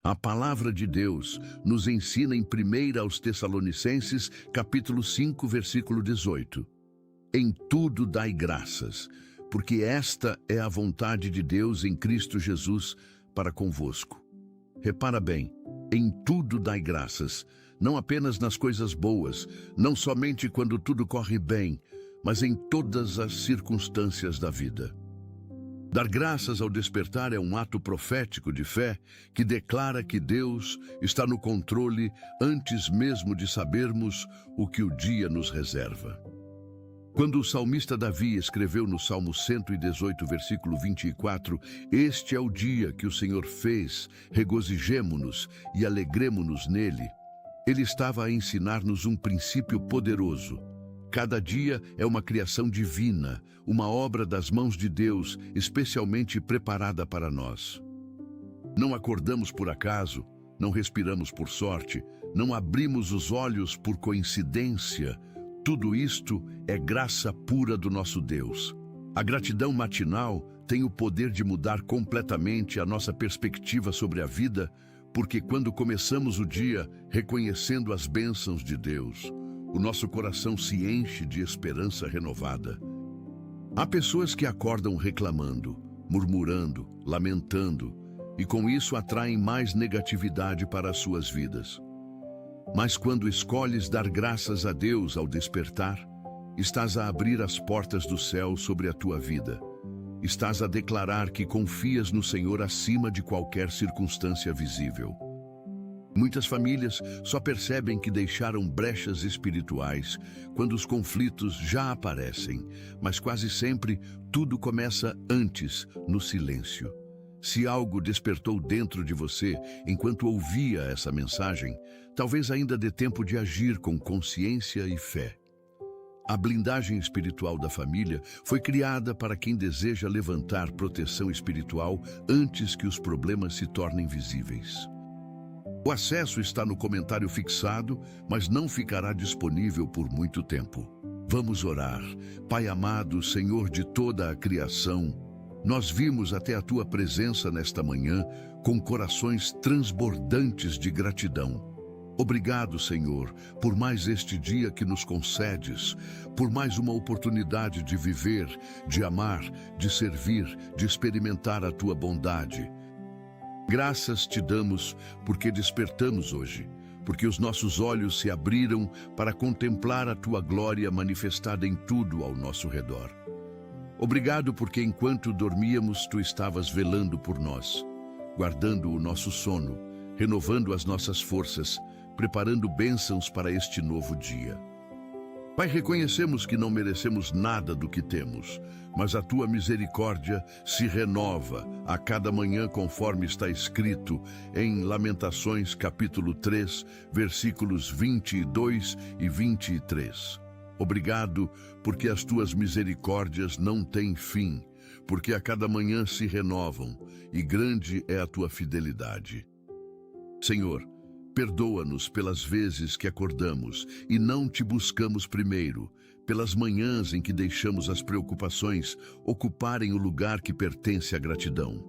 A palavra de Deus nos ensina em 1 aos Tessalonicenses, capítulo 5, versículo 18. Em tudo dai graças, porque esta é a vontade de Deus em Cristo Jesus para convosco. Repara bem, em tudo dai graças, não apenas nas coisas boas, não somente quando tudo corre bem, mas em todas as circunstâncias da vida. Dar graças ao despertar é um ato profético de fé que declara que Deus está no controle antes mesmo de sabermos o que o dia nos reserva. Quando o salmista Davi escreveu no Salmo 118, versículo 24, "Este é o dia que o Senhor fez, regozijemo-nos e alegremo-nos nele", ele estava a ensinar-nos um princípio poderoso. Cada dia é uma criação divina, uma obra das mãos de Deus, especialmente preparada para nós. Não acordamos por acaso, não respiramos por sorte, não abrimos os olhos por coincidência. Tudo isto é graça pura do nosso Deus. A gratidão matinal tem o poder de mudar completamente a nossa perspectiva sobre a vida, porque quando começamos o dia reconhecendo as bênçãos de Deus, o nosso coração se enche de esperança renovada. Há pessoas que acordam reclamando, murmurando, lamentando, e com isso atraem mais negatividade para as suas vidas. Mas quando escolhes dar graças a Deus ao despertar, estás a abrir as portas do céu sobre a tua vida. Estás a declarar que confias no Senhor acima de qualquer circunstância visível. Muitas famílias só percebem que deixaram brechas espirituais quando os conflitos já aparecem, mas quase sempre tudo começa antes, no silêncio. Se algo despertou dentro de você enquanto ouvia essa mensagem, talvez ainda dê tempo de agir com consciência e fé. A blindagem espiritual da família foi criada para quem deseja levantar proteção espiritual antes que os problemas se tornem visíveis. O acesso está no comentário fixado, mas não ficará disponível por muito tempo. Vamos orar. Pai amado, Senhor de toda a criação, nós vimos até a Tua presença nesta manhã com corações transbordantes de gratidão. Obrigado, Senhor, por mais este dia que nos concedes, por mais uma oportunidade de viver, de amar, de servir, de experimentar a Tua bondade. Graças te damos porque despertamos hoje, porque os nossos olhos se abriram para contemplar a Tua glória manifestada em tudo ao nosso redor. Obrigado porque enquanto dormíamos, Tu estavas velando por nós, guardando o nosso sono, renovando as nossas forças, preparando bênçãos para este novo dia. Pai, reconhecemos que não merecemos nada do que temos, mas a Tua misericórdia se renova a cada manhã conforme está escrito em Lamentações capítulo 3, versículos 22 e 23. Obrigado porque as Tuas misericórdias não têm fim, porque a cada manhã se renovam e grande é a Tua fidelidade. Senhor, perdoa-nos pelas vezes que acordamos e não Te buscamos primeiro, pelas manhãs em que deixamos as preocupações ocuparem o lugar que pertence à gratidão.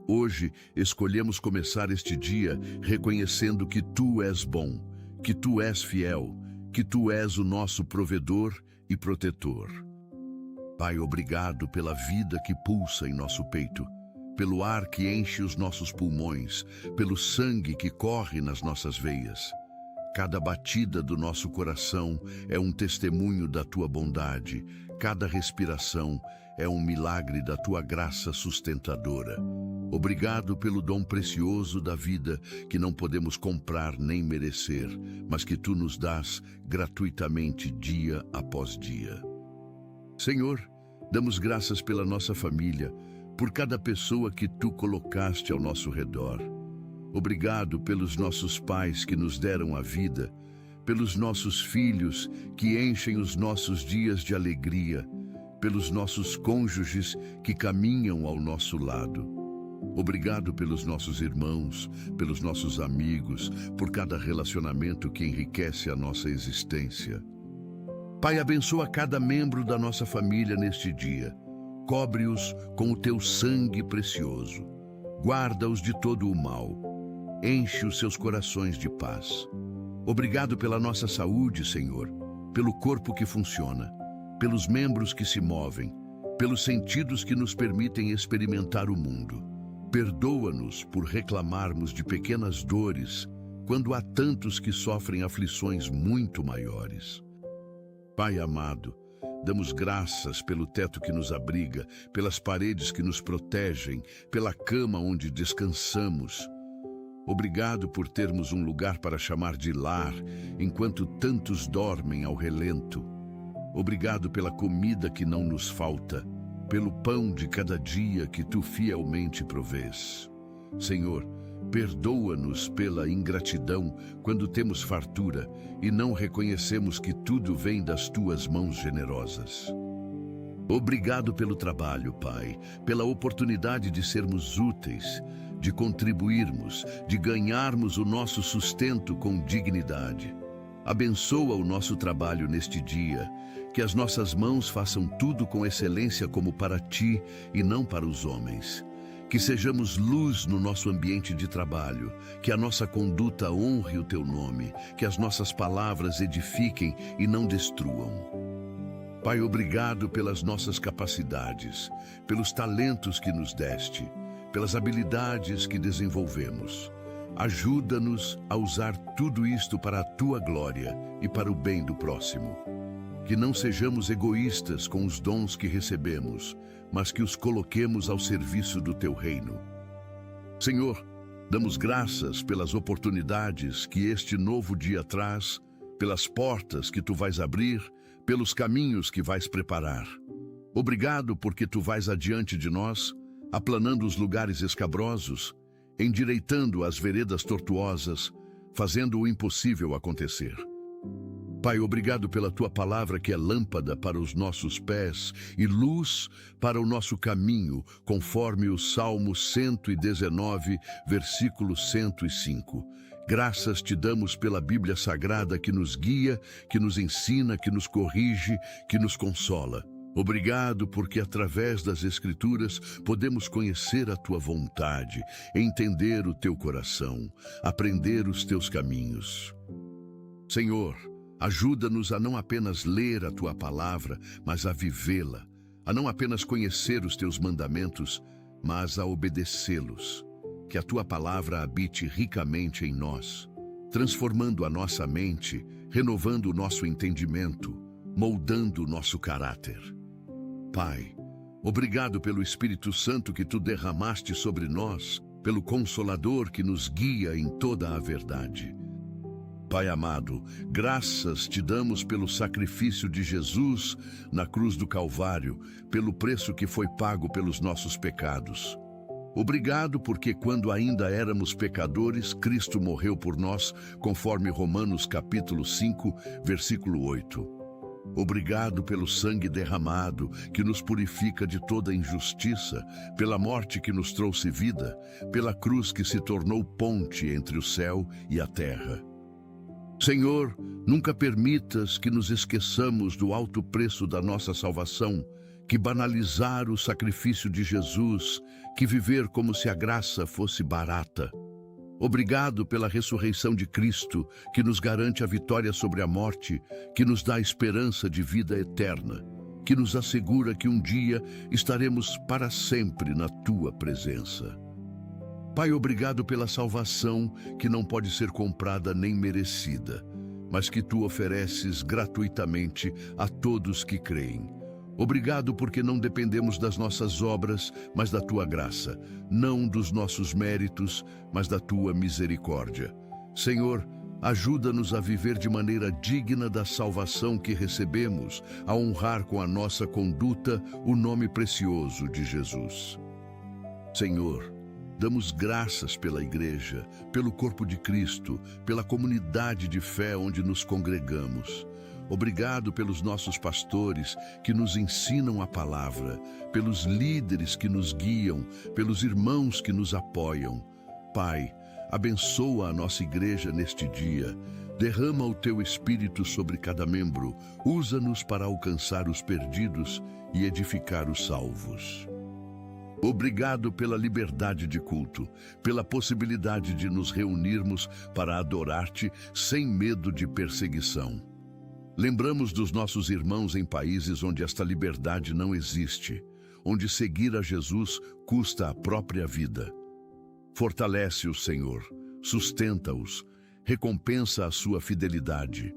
Hoje, escolhemos começar este dia reconhecendo que Tu és bom, que Tu és fiel, que Tu és o nosso provedor e protetor. Pai, obrigado pela vida que pulsa em nosso peito, pelo ar que enche os nossos pulmões, pelo sangue que corre nas nossas veias. Cada batida do nosso coração é um testemunho da Tua bondade, cada respiração é um milagre da Tua graça sustentadora. Obrigado pelo dom precioso da vida que não podemos comprar nem merecer, mas que Tu nos dás gratuitamente dia após dia. Senhor, damos graças pela nossa família, por cada pessoa que Tu colocaste ao nosso redor. Obrigado pelos nossos pais que nos deram a vida, pelos nossos filhos que enchem os nossos dias de alegria, pelos nossos cônjuges que caminham ao nosso lado. Obrigado pelos nossos irmãos, pelos nossos amigos, por cada relacionamento que enriquece a nossa existência. Pai, abençoa cada membro da nossa família neste dia. Cobre-os com o Teu sangue precioso. Guarda-os de todo o mal. enche os seus corações de paz. Obrigado pela nossa saúde, Senhor, pelo corpo que funciona, pelos membros que se movem, pelos sentidos que nos permitem experimentar o mundo. Perdoa-nos por reclamarmos de pequenas dores, quando há tantos que sofrem aflições muito maiores. Pai amado, damos graças pelo teto que nos abriga, pelas paredes que nos protegem, pela cama onde descansamos. Obrigado por termos um lugar para chamar de lar, enquanto tantos dormem ao relento. Obrigado pela comida que não nos falta, pelo pão de cada dia que tu fielmente provês. Senhor, perdoa-nos pela ingratidão quando temos fartura e não reconhecemos que tudo vem das tuas mãos generosas. Obrigado pelo trabalho, Pai, pela oportunidade de sermos úteis, de contribuirmos, de ganharmos o nosso sustento com dignidade. Abençoa o nosso trabalho neste dia, que as nossas mãos façam tudo com excelência como para ti e não para os homens. Que sejamos luz no nosso ambiente de trabalho, que a nossa conduta honre o teu nome, que as nossas palavras edifiquem e não destruam. Pai, obrigado pelas nossas capacidades, pelos talentos que nos deste, pelas habilidades que desenvolvemos. Ajuda-nos a usar tudo isto para a tua glória e para o bem do próximo. Que não sejamos egoístas com os dons que recebemos, mas que os coloquemos ao serviço do teu reino. Senhor, damos graças pelas oportunidades que este novo dia traz, pelas portas que tu vais abrir, pelos caminhos que vais preparar. Obrigado porque tu vais adiante de nós, aplanando os lugares escabrosos, endireitando as veredas tortuosas, fazendo o impossível acontecer. Pai, obrigado pela tua palavra que é lâmpada para os nossos pés e luz para o nosso caminho, conforme o Salmo 119, versículo 105. Graças te damos pela Bíblia Sagrada que nos guia, que nos ensina, que nos corrige, que nos consola. Obrigado porque através das Escrituras podemos conhecer a tua vontade, entender o teu coração, aprender os teus caminhos. Senhor, ajuda-nos a não apenas ler a tua palavra, mas a vivê-la, a não apenas conhecer os teus mandamentos, mas a obedecê-los. Que a tua palavra habite ricamente em nós, transformando a nossa mente, renovando o nosso entendimento, moldando o nosso caráter. Pai, obrigado pelo Espírito Santo que tu derramaste sobre nós, pelo Consolador que nos guia em toda a verdade. Pai amado, graças te damos pelo sacrifício de Jesus na cruz do Calvário, pelo preço que foi pago pelos nossos pecados. Obrigado porque quando ainda éramos pecadores, Cristo morreu por nós, conforme Romanos capítulo 5, versículo 8. Obrigado pelo sangue derramado, que nos purifica de toda injustiça, pela morte que nos trouxe vida, pela cruz que se tornou ponte entre o céu e a terra. Senhor, nunca permitas que nos esqueçamos do alto preço da nossa salvação, que banalizar o sacrifício de Jesus, que viver como se a graça fosse barata. Obrigado pela ressurreição de Cristo, que nos garante a vitória sobre a morte, que nos dá esperança de vida eterna, que nos assegura que um dia estaremos para sempre na tua presença. Pai, obrigado pela salvação que não pode ser comprada nem merecida, mas que tu ofereces gratuitamente a todos que creem. Obrigado porque não dependemos das nossas obras, mas da tua graça, não dos nossos méritos, mas da tua misericórdia. Senhor, ajuda-nos a viver de maneira digna da salvação que recebemos, a honrar com a nossa conduta o nome precioso de Jesus. Senhor, damos graças pela igreja, pelo corpo de Cristo, pela comunidade de fé onde nos congregamos. Obrigado pelos nossos pastores que nos ensinam a palavra, pelos líderes que nos guiam, pelos irmãos que nos apoiam. Pai, abençoa a nossa igreja neste dia. Derrama o teu Espírito sobre cada membro. Usa-nos para alcançar os perdidos e edificar os salvos. Obrigado pela liberdade de culto, pela possibilidade de nos reunirmos para adorar-te sem medo de perseguição. Lembramos dos nossos irmãos em países onde esta liberdade não existe, onde seguir a Jesus custa a própria vida. Fortalece-os, Senhor, sustenta-os, recompensa a sua fidelidade.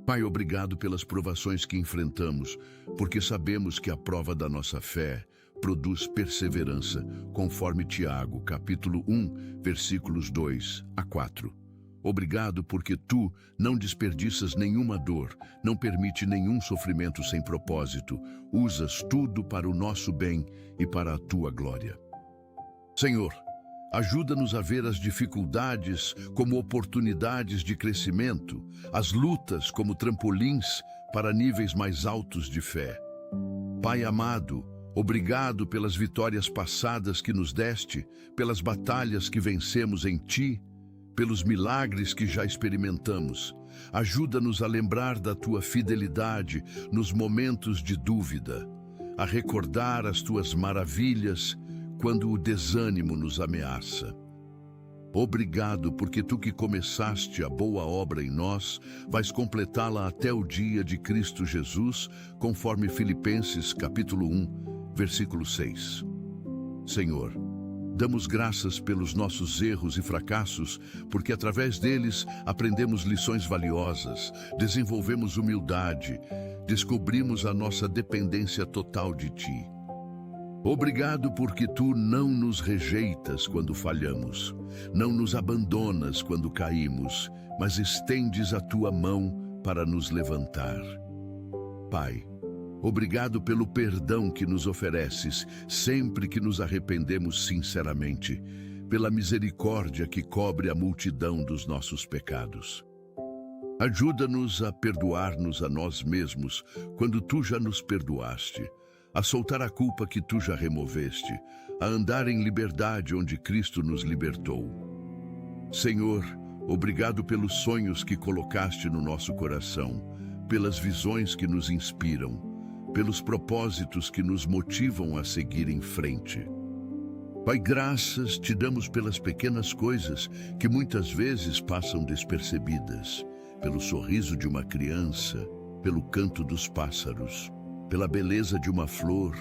Pai, obrigado pelas provações que enfrentamos, porque sabemos que a prova da nossa fé produz perseverança, conforme Tiago, capítulo 1, versículos 2 a 4. Obrigado porque tu não desperdiças nenhuma dor, não permite nenhum sofrimento sem propósito, usas tudo para o nosso bem e para a tua glória. Senhor, ajuda-nos a ver as dificuldades como oportunidades de crescimento, as lutas como trampolins para níveis mais altos de fé. Pai amado, obrigado pelas vitórias passadas que nos deste, pelas batalhas que vencemos em ti, pelos milagres que já experimentamos. Ajuda-nos a lembrar da tua fidelidade nos momentos de dúvida, a recordar as tuas maravilhas quando o desânimo nos ameaça. Obrigado porque tu que começaste a boa obra em nós, vais completá-la até o dia de Cristo Jesus, conforme Filipenses capítulo 1, versículo 6. Senhor, damos graças pelos nossos erros e fracassos, porque através deles aprendemos lições valiosas, desenvolvemos humildade, descobrimos a nossa dependência total de ti. Obrigado porque tu não nos rejeitas quando falhamos, não nos abandonas quando caímos, mas estendes a tua mão para nos levantar. Pai, obrigado pelo perdão que nos ofereces sempre que nos arrependemos sinceramente, pela misericórdia que cobre a multidão dos nossos pecados. Ajuda-nos a perdoar-nos a nós mesmos quando tu já nos perdoaste, a soltar a culpa que tu já removeste, a andar em liberdade onde Cristo nos libertou. Senhor, obrigado pelos sonhos que colocaste no nosso coração, pelas visões que nos inspiram, pelos propósitos que nos motivam a seguir em frente. Pai, graças te damos pelas pequenas coisas que muitas vezes passam despercebidas, pelo sorriso de uma criança, pelo canto dos pássaros, pela beleza de uma flor,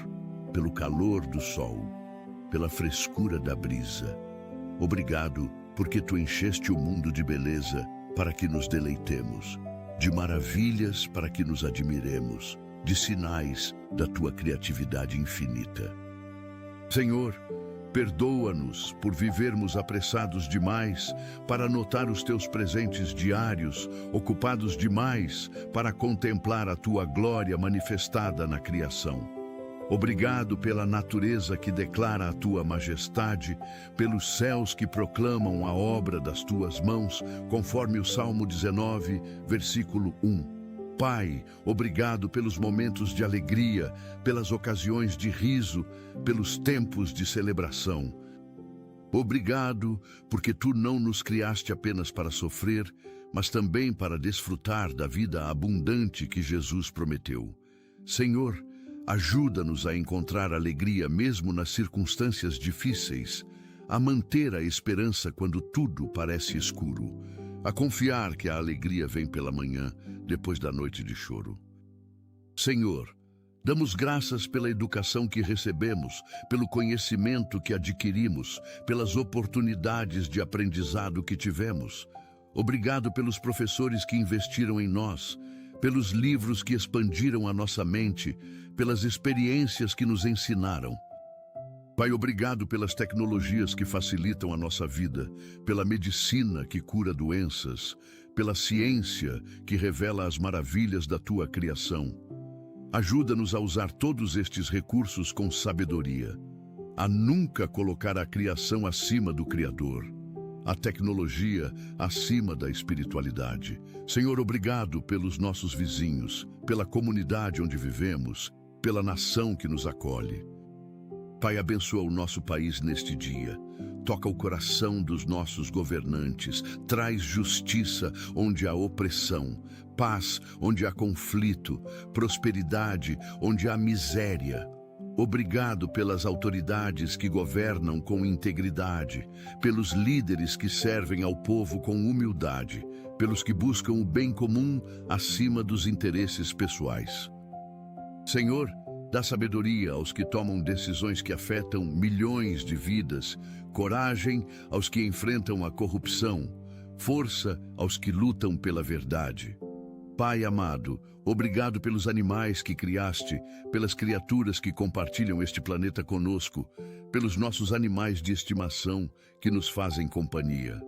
pelo calor do sol, pela frescura da brisa. Obrigado, porque tu encheste o mundo de beleza para que nos deleitemos, de maravilhas para que nos admiremos, de sinais da tua criatividade infinita. Senhor, perdoa-nos por vivermos apressados demais para notar os teus presentes diários, ocupados demais para contemplar a tua glória manifestada na criação. Obrigado pela natureza que declara a tua majestade, pelos céus que proclamam a obra das tuas mãos, conforme o Salmo 19, versículo 1. Pai, obrigado pelos momentos de alegria, pelas ocasiões de riso, pelos tempos de celebração. Obrigado, porque tu não nos criaste apenas para sofrer, mas também para desfrutar da vida abundante que Jesus prometeu. Senhor, ajuda-nos a encontrar alegria mesmo nas circunstâncias difíceis, a manter a esperança quando tudo parece escuro, a confiar que a alegria vem pela manhã, depois da noite de choro. Senhor, damos graças pela educação que recebemos, pelo conhecimento que adquirimos, pelas oportunidades de aprendizado que tivemos. Obrigado pelos professores que investiram em nós, pelos livros que expandiram a nossa mente, pelas experiências que nos ensinaram. Pai, obrigado pelas tecnologias que facilitam a nossa vida, pela medicina que cura doenças, pela ciência que revela as maravilhas da tua criação. Ajuda-nos a usar todos estes recursos com sabedoria, a nunca colocar a criação acima do Criador, a tecnologia acima da espiritualidade. Senhor, obrigado pelos nossos vizinhos, pela comunidade onde vivemos, pela nação que nos acolhe. Pai, abençoa o nosso país neste dia. Toca o coração dos nossos governantes. Traz justiça onde há opressão, paz onde há conflito, prosperidade onde há miséria. Obrigado pelas autoridades que governam com integridade, pelos líderes que servem ao povo com humildade, pelos que buscam o bem comum acima dos interesses pessoais. Senhor, dá sabedoria aos que tomam decisões que afetam milhões de vidas, coragem aos que enfrentam a corrupção, força aos que lutam pela verdade. Pai amado, obrigado pelos animais que criaste, pelas criaturas que compartilham este planeta conosco, pelos nossos animais de estimação que nos fazem companhia.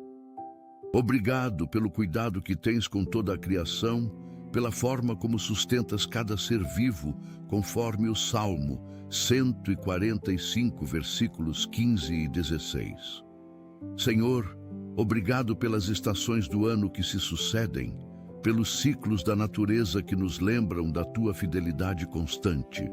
Obrigado pelo cuidado que tens com toda a criação, pela forma como sustentas cada ser vivo, conforme o Salmo 145, versículos 15 e 16. Senhor, obrigado pelas estações do ano que se sucedem, pelos ciclos da natureza que nos lembram da tua fidelidade constante.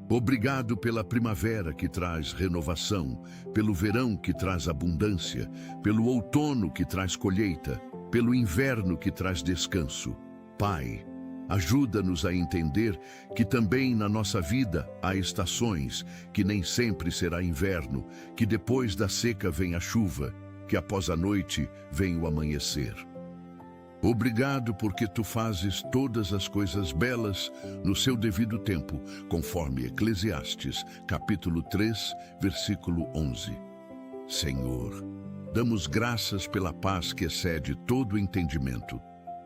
Obrigado pela primavera que traz renovação, pelo verão que traz abundância, pelo outono que traz colheita, pelo inverno que traz descanso. Pai, ajuda-nos a entender que também na nossa vida há estações, que nem sempre será inverno, que depois da seca vem a chuva, que após a noite vem o amanhecer. Obrigado porque tu fazes todas as coisas belas no seu devido tempo, conforme Eclesiastes, capítulo 3, versículo 11. Senhor, damos graças pela paz que excede todo o entendimento,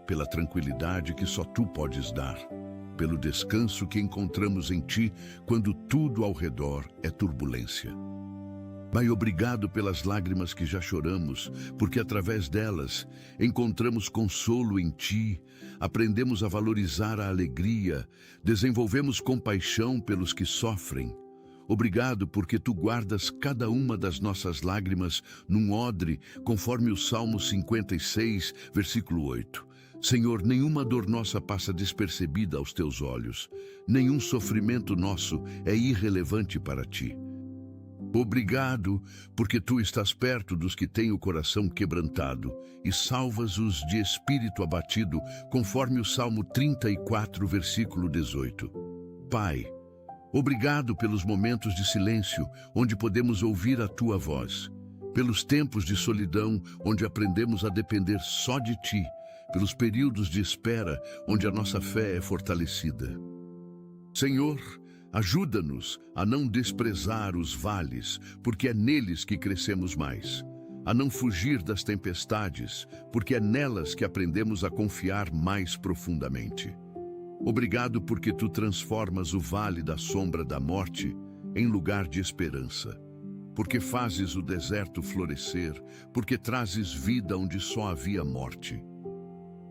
pela tranquilidade que só tu podes dar, pelo descanso que encontramos em ti quando tudo ao redor é turbulência. Pai, obrigado pelas lágrimas que já choramos, porque através delas encontramos consolo em Ti, aprendemos a valorizar a alegria, desenvolvemos compaixão pelos que sofrem. Obrigado porque Tu guardas cada uma das nossas lágrimas num odre, conforme o Salmo 56, versículo 8. Senhor, nenhuma dor nossa passa despercebida aos Teus olhos, nenhum sofrimento nosso é irrelevante para Ti. Obrigado, porque Tu estás perto dos que têm o coração quebrantado e salvas-os de espírito abatido, conforme o Salmo 34, versículo 18. Pai, obrigado pelos momentos de silêncio, onde podemos ouvir a Tua voz, pelos tempos de solidão, onde aprendemos a depender só de Ti, pelos períodos de espera, onde a nossa fé é fortalecida. Senhor, ajuda-nos a não desprezar os vales, porque é neles que crescemos mais. A não fugir das tempestades, porque é nelas que aprendemos a confiar mais profundamente. Obrigado porque Tu transformas o vale da sombra da morte em lugar de esperança. Porque fazes o deserto florescer, porque trazes vida onde só havia morte.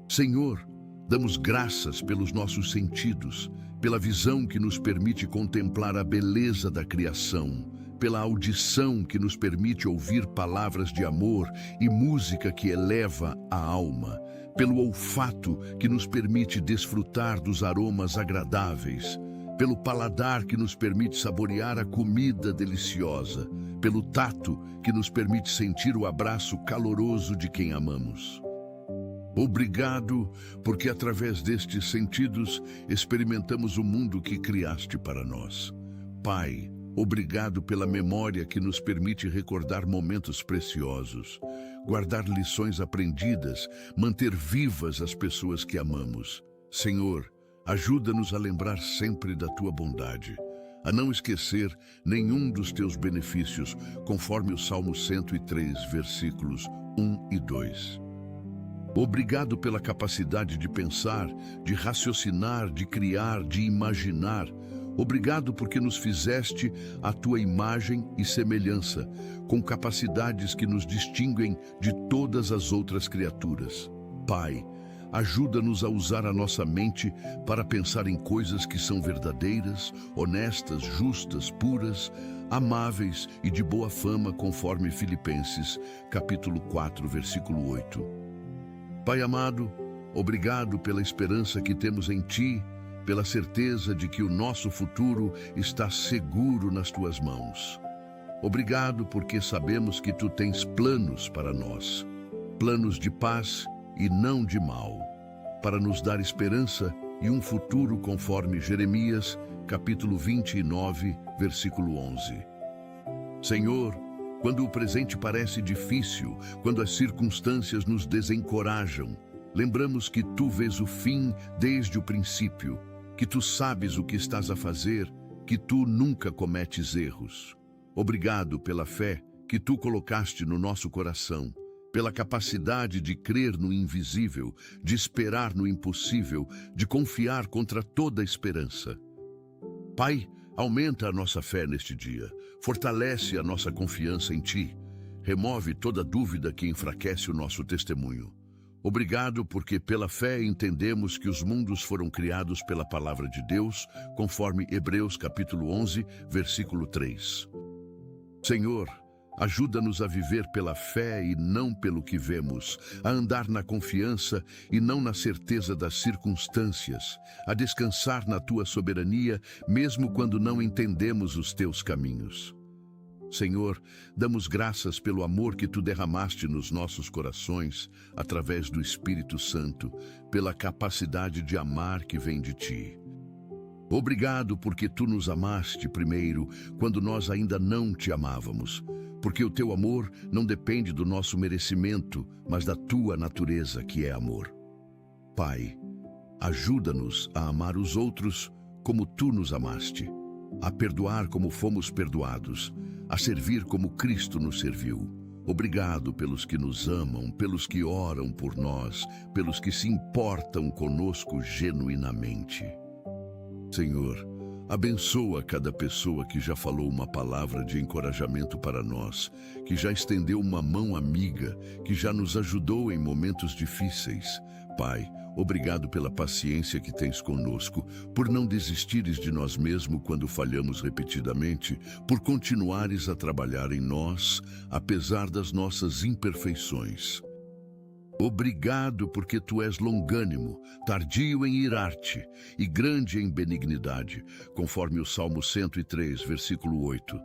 Senhor, damos graças pelos nossos sentidos, pela visão que nos permite contemplar a beleza da criação, pela audição que nos permite ouvir palavras de amor e música que eleva a alma, pelo olfato que nos permite desfrutar dos aromas agradáveis, pelo paladar que nos permite saborear a comida deliciosa, pelo tato que nos permite sentir o abraço caloroso de quem amamos. Obrigado, porque através destes sentidos experimentamos o mundo que criaste para nós. Pai, obrigado pela memória que nos permite recordar momentos preciosos, guardar lições aprendidas, manter vivas as pessoas que amamos. Senhor, ajuda-nos a lembrar sempre da Tua bondade, a não esquecer nenhum dos Teus benefícios, conforme o Salmo 103, versículos 1 e 2. Obrigado pela capacidade de pensar, de raciocinar, de criar, de imaginar. Obrigado porque nos fizeste a Tua imagem e semelhança, com capacidades que nos distinguem de todas as outras criaturas. Pai, ajuda-nos a usar a nossa mente para pensar em coisas que são verdadeiras, honestas, justas, puras, amáveis e de boa fama, conforme Filipenses, capítulo 4, versículo 8. Pai amado, obrigado pela esperança que temos em Ti, pela certeza de que o nosso futuro está seguro nas Tuas mãos. Obrigado porque sabemos que Tu tens planos para nós, planos de paz e não de mal, para nos dar esperança e um futuro conforme Jeremias, capítulo 29, versículo 11. Senhor, quando o presente parece difícil, quando as circunstâncias nos desencorajam, lembramos que Tu vês o fim desde o princípio, que Tu sabes o que estás a fazer, que Tu nunca cometes erros. Obrigado pela fé que Tu colocaste no nosso coração, pela capacidade de crer no invisível, de esperar no impossível, de confiar contra toda esperança. Pai, aumenta a nossa fé neste dia, fortalece a nossa confiança em Ti, remove toda dúvida que enfraquece o nosso testemunho. Obrigado porque pela fé entendemos que os mundos foram criados pela palavra de Deus, conforme Hebreus capítulo 11, versículo 3. Senhor, ajuda-nos a viver pela fé e não pelo que vemos, a andar na confiança e não na certeza das circunstâncias, a descansar na Tua soberania, mesmo quando não entendemos os Teus caminhos. Senhor, damos graças pelo amor que Tu derramaste nos nossos corações, através do Espírito Santo, pela capacidade de amar que vem de Ti. Obrigado porque Tu nos amaste primeiro, quando nós ainda não Te amávamos, porque o Teu amor não depende do nosso merecimento, mas da Tua natureza, que é amor. Pai, ajuda-nos a amar os outros como Tu nos amaste, a perdoar como fomos perdoados, a servir como Cristo nos serviu. Obrigado pelos que nos amam, pelos que oram por nós, pelos que se importam conosco genuinamente. Senhor, abençoa cada pessoa que já falou uma palavra de encorajamento para nós, que já estendeu uma mão amiga, que já nos ajudou em momentos difíceis. Pai, obrigado pela paciência que tens conosco, por não desistires de nós mesmos quando falhamos repetidamente, por continuares a trabalhar em nós, apesar das nossas imperfeições. Obrigado porque Tu és longânimo, tardio em irar-te e grande em benignidade, conforme o Salmo 103, versículo 8.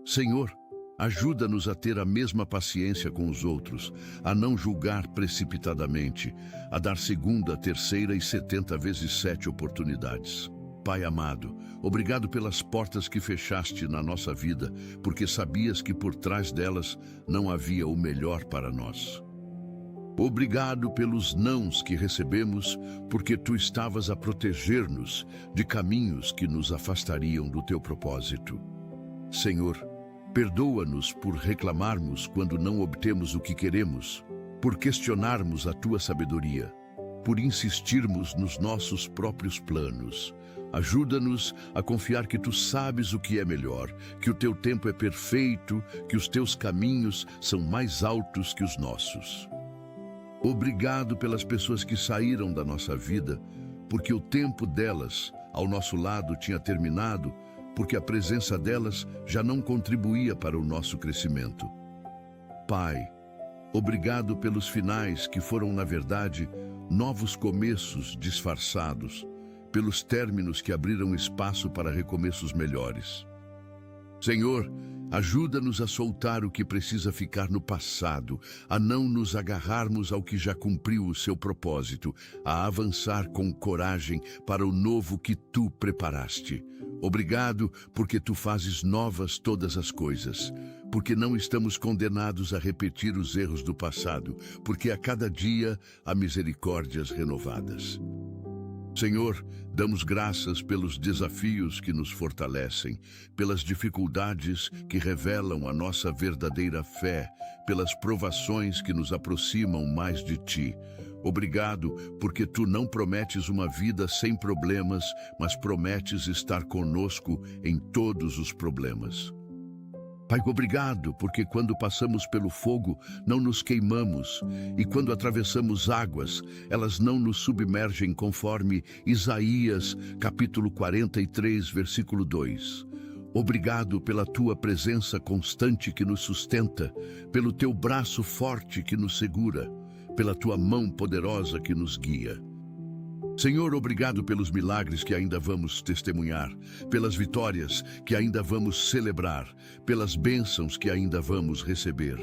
Senhor, ajuda-nos a ter a mesma paciência com os outros, a não julgar precipitadamente, a dar segunda, terceira e 70 vezes 7 oportunidades. Pai amado, obrigado pelas portas que fechaste na nossa vida, porque sabias que por trás delas não havia o melhor para nós. Obrigado pelos nãos que recebemos, porque Tu estavas a proteger-nos de caminhos que nos afastariam do Teu propósito. Senhor, perdoa-nos por reclamarmos quando não obtemos o que queremos, por questionarmos a Tua sabedoria, por insistirmos nos nossos próprios planos. Ajuda-nos a confiar que Tu sabes o que é melhor, que o Teu tempo é perfeito, que os Teus caminhos são mais altos que os nossos. Obrigado pelas pessoas que saíram da nossa vida, porque o tempo delas ao nosso lado tinha terminado, porque a presença delas já não contribuía para o nosso crescimento. Pai, obrigado pelos finais que foram, na verdade, novos começos disfarçados, pelos términos que abriram espaço para recomeços melhores. Senhor, ajuda-nos a soltar o que precisa ficar no passado, a não nos agarrarmos ao que já cumpriu o seu propósito, a avançar com coragem para o novo que Tu preparaste. Obrigado porque Tu fazes novas todas as coisas, porque não estamos condenados a repetir os erros do passado, porque a cada dia há misericórdias renovadas. Senhor, damos graças pelos desafios que nos fortalecem, pelas dificuldades que revelam a nossa verdadeira fé, pelas provações que nos aproximam mais de Ti. Obrigado, porque Tu não prometes uma vida sem problemas, mas prometes estar conosco em todos os problemas. Pai, obrigado, porque quando passamos pelo fogo, não nos queimamos, e quando atravessamos águas, elas não nos submergem, conforme Isaías, capítulo 43, versículo 2. Obrigado pela Tua presença constante que nos sustenta, pelo Teu braço forte que nos segura, pela Tua mão poderosa que nos guia. Senhor, obrigado pelos milagres que ainda vamos testemunhar, pelas vitórias que ainda vamos celebrar, pelas bênçãos que ainda vamos receber.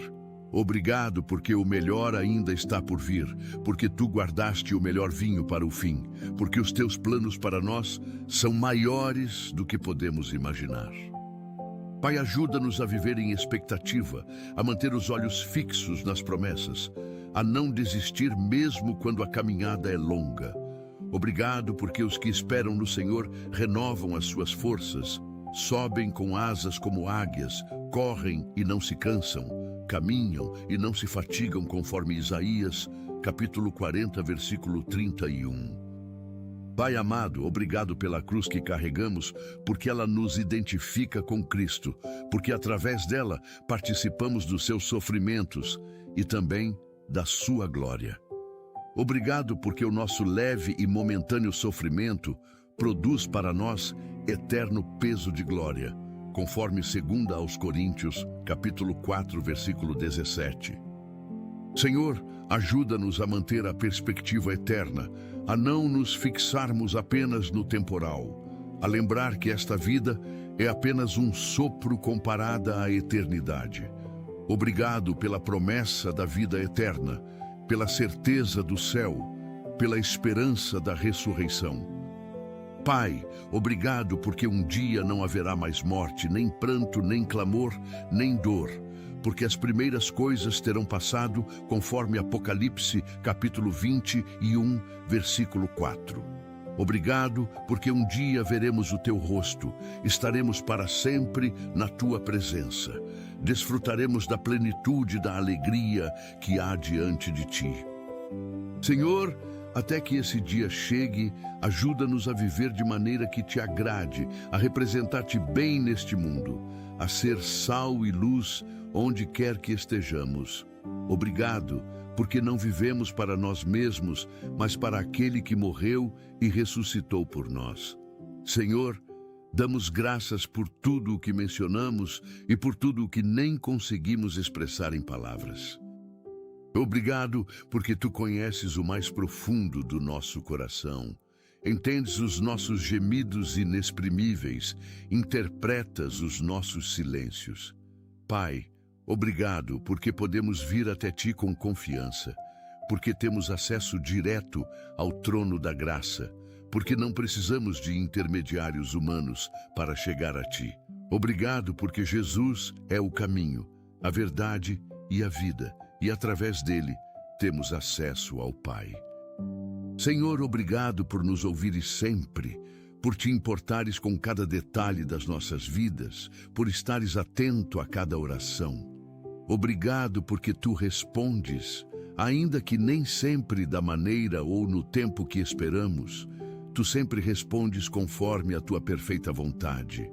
Obrigado porque o melhor ainda está por vir, porque tu guardaste o melhor vinho para o fim, porque os teus planos para nós são maiores do que podemos imaginar. Pai, ajuda-nos a viver em expectativa, a manter os olhos fixos nas promessas, a não desistir mesmo quando a caminhada é longa. Obrigado porque os que esperam no Senhor renovam as suas forças, sobem com asas como águias, correm e não se cansam, caminham e não se fatigam, conforme Isaías, capítulo 40, versículo 31. Pai amado, obrigado pela cruz que carregamos, porque ela nos identifica com Cristo, porque através dela participamos dos seus sofrimentos e também da sua glória. Obrigado porque o nosso leve e momentâneo sofrimento produz para nós eterno peso de glória, conforme 2 aos Coríntios, capítulo 4, versículo 17. Senhor, ajuda-nos a manter a perspectiva eterna, a não nos fixarmos apenas no temporal, a lembrar que esta vida é apenas um sopro comparada à eternidade. Obrigado pela promessa da vida eterna, pela certeza do céu, pela esperança da ressurreição. Pai, obrigado porque um dia não haverá mais morte, nem pranto, nem clamor, nem dor, porque as primeiras coisas terão passado, conforme Apocalipse, capítulo 21, versículo 4. Obrigado porque um dia veremos o teu rosto, estaremos para sempre na tua presença, desfrutaremos da plenitude da alegria que há diante de ti. Senhor, até que esse dia chegue, ajuda-nos a viver de maneira que te agrade, a representar-te bem neste mundo, a ser sal e luz onde quer que estejamos. Obrigado, porque não vivemos para nós mesmos, mas para aquele que morreu e ressuscitou por nós. Senhor, damos graças por tudo o que mencionamos e por tudo o que nem conseguimos expressar em palavras. Obrigado porque tu conheces o mais profundo do nosso coração. Entendes os nossos gemidos inexprimíveis, interpretas os nossos silêncios. Pai, obrigado porque podemos vir até ti com confiança, porque temos acesso direto ao trono da graça, porque não precisamos de intermediários humanos para chegar a ti. Obrigado porque Jesus é o caminho, a verdade e a vida, e através dele temos acesso ao Pai. Senhor, obrigado por nos ouvires sempre, por te importares com cada detalhe das nossas vidas, por estares atento a cada oração. Obrigado porque tu respondes, ainda que nem sempre da maneira ou no tempo que esperamos, tu sempre respondes conforme a tua perfeita vontade.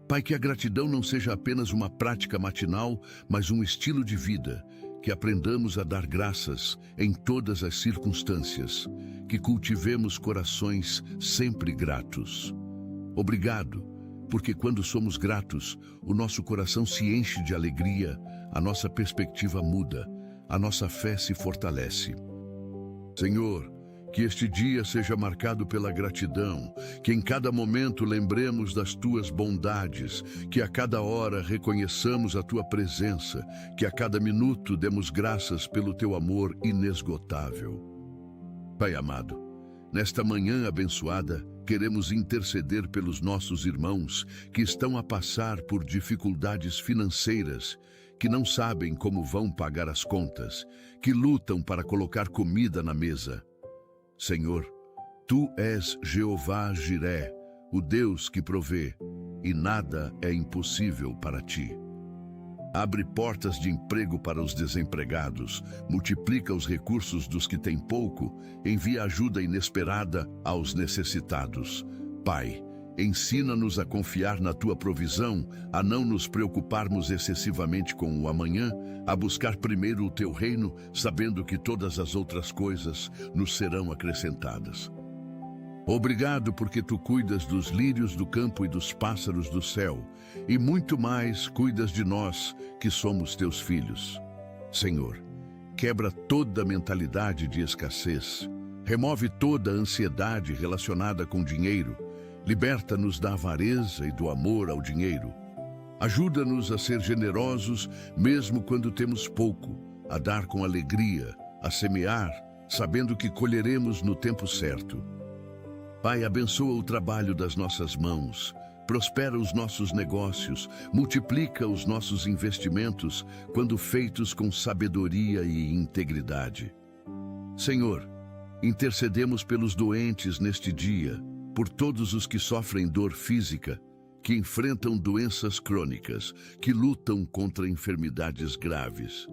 Pai, que a gratidão não seja apenas uma prática matinal, mas um estilo de vida, que aprendamos a dar graças em todas as circunstâncias, que cultivemos corações sempre gratos. Obrigado, porque quando somos gratos, o nosso coração se enche de alegria, a nossa perspectiva muda, a nossa fé se fortalece. Senhor, que este dia seja marcado pela gratidão, que em cada momento lembremos das tuas bondades, que a cada hora reconheçamos a tua presença, que a cada minuto demos graças pelo teu amor inesgotável. Pai amado, nesta manhã abençoada, queremos interceder pelos nossos irmãos que estão a passar por dificuldades financeiras, que não sabem como vão pagar as contas, que lutam para colocar comida na mesa. Senhor, tu és Jeová Jiré, o Deus que provê, e nada é impossível para ti. Abre portas de emprego para os desempregados, multiplica os recursos dos que têm pouco, envia ajuda inesperada aos necessitados. Pai, ensina-nos a confiar na tua provisão, a não nos preocuparmos excessivamente com o amanhã, a buscar primeiro o teu reino, sabendo que todas as outras coisas nos serão acrescentadas. Obrigado porque tu cuidas dos lírios do campo e dos pássaros do céu, e muito mais cuidas de nós, que somos teus filhos. Senhor, quebra toda a mentalidade de escassez, remove toda a ansiedade relacionada com dinheiro, liberta-nos da avareza e do amor ao dinheiro. Ajuda-nos a ser generosos mesmo quando temos pouco, a dar com alegria, a semear, sabendo que colheremos no tempo certo. Pai, abençoa o trabalho das nossas mãos, prospera os nossos negócios, multiplica os nossos investimentos quando feitos com sabedoria e integridade. Senhor, intercedemos pelos doentes neste dia, por todos os que sofrem dor física, que enfrentam doenças crônicas, que lutam contra enfermidades graves.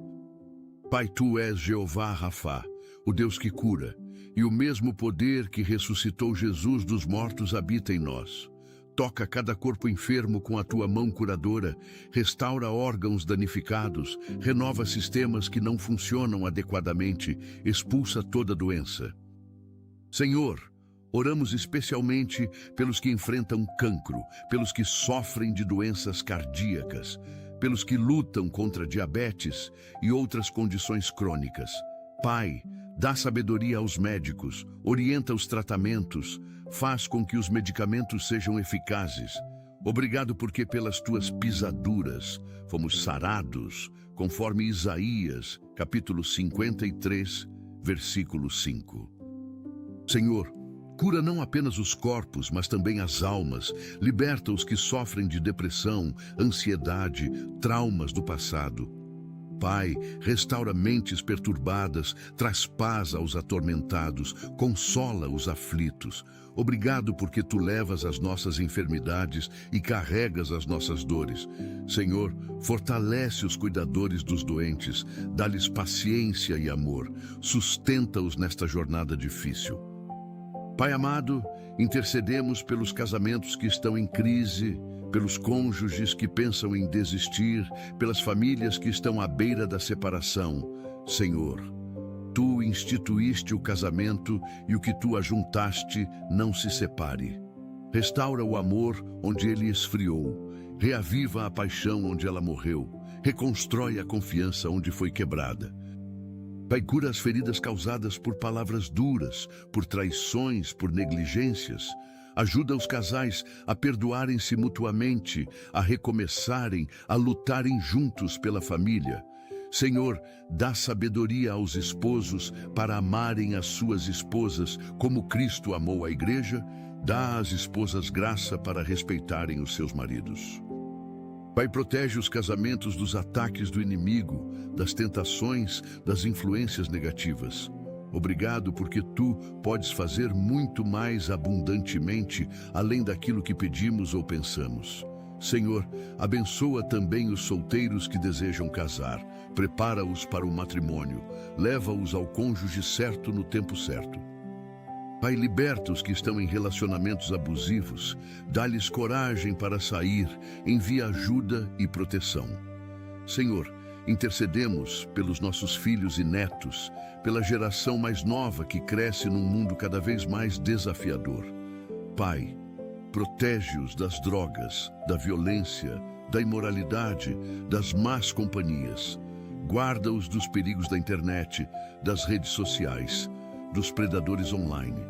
Pai, Tu és Jeová Rafá, o Deus que cura, e o mesmo poder que ressuscitou Jesus dos mortos habita em nós. Toca cada corpo enfermo com a Tua mão curadora, restaura órgãos danificados, renova sistemas que não funcionam adequadamente, expulsa toda doença. Senhor, oramos especialmente pelos que enfrentam cancro, pelos que sofrem de doenças cardíacas, pelos que lutam contra diabetes e outras condições crônicas. Pai, dá sabedoria aos médicos, orienta os tratamentos, faz com que os medicamentos sejam eficazes. Obrigado porque pelas Tuas pisaduras fomos sarados, conforme Isaías, capítulo 53, versículo 5. Senhor, cura não apenas os corpos, mas também as almas. Liberta os que sofrem de depressão, ansiedade, traumas do passado. Pai, restaura mentes perturbadas, traz paz aos atormentados, consola os aflitos. Obrigado porque Tu levas as nossas enfermidades e carregas as nossas dores. Senhor, fortalece os cuidadores dos doentes, dá-lhes paciência e amor, sustenta-os nesta jornada difícil. Pai amado, intercedemos pelos casamentos que estão em crise, pelos cônjuges que pensam em desistir, pelas famílias que estão à beira da separação. Senhor, Tu instituíste o casamento e o que Tu ajuntaste não se separe. Restaura o amor onde ele esfriou, reaviva a paixão onde ela morreu, reconstrói a confiança onde foi quebrada. Pai, cura as feridas causadas por palavras duras, por traições, por negligências. Ajuda os casais a perdoarem-se mutuamente, a recomeçarem, a lutarem juntos pela família. Senhor, dá sabedoria aos esposos para amarem as suas esposas como Cristo amou a igreja. Dá às esposas graça para respeitarem os seus maridos. Pai, protege os casamentos dos ataques do inimigo, das tentações, das influências negativas. Obrigado porque Tu podes fazer muito mais abundantemente, além daquilo que pedimos ou pensamos. Senhor, abençoa também os solteiros que desejam casar. Prepara-os para o matrimônio. Leva-os ao cônjuge certo no tempo certo. Pai, liberta os que estão em relacionamentos abusivos. Dá-lhes coragem para sair. Envia ajuda e proteção. Senhor, intercedemos pelos nossos filhos e netos, pela geração mais nova que cresce num mundo cada vez mais desafiador. Pai, protege-os das drogas, da violência, da imoralidade, das más companhias. Guarda-os dos perigos da internet, das redes sociais, dos predadores online.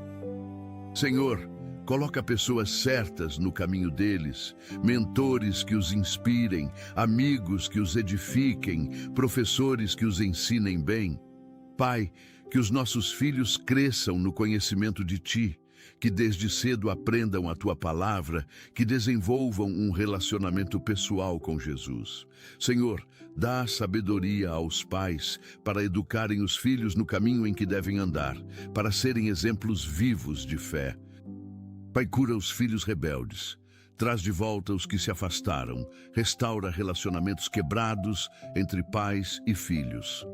Senhor, coloca pessoas certas no caminho deles, mentores que os inspirem, amigos que os edifiquem, professores que os ensinem bem. Pai, que os nossos filhos cresçam no conhecimento de Ti, que desde cedo aprendam a Tua palavra, que desenvolvam um relacionamento pessoal com Jesus. Senhor, dá sabedoria aos pais para educarem os filhos no caminho em que devem andar, para serem exemplos vivos de fé. Pai, cura os filhos rebeldes, traz de volta os que se afastaram, restaura relacionamentos quebrados entre pais e filhos.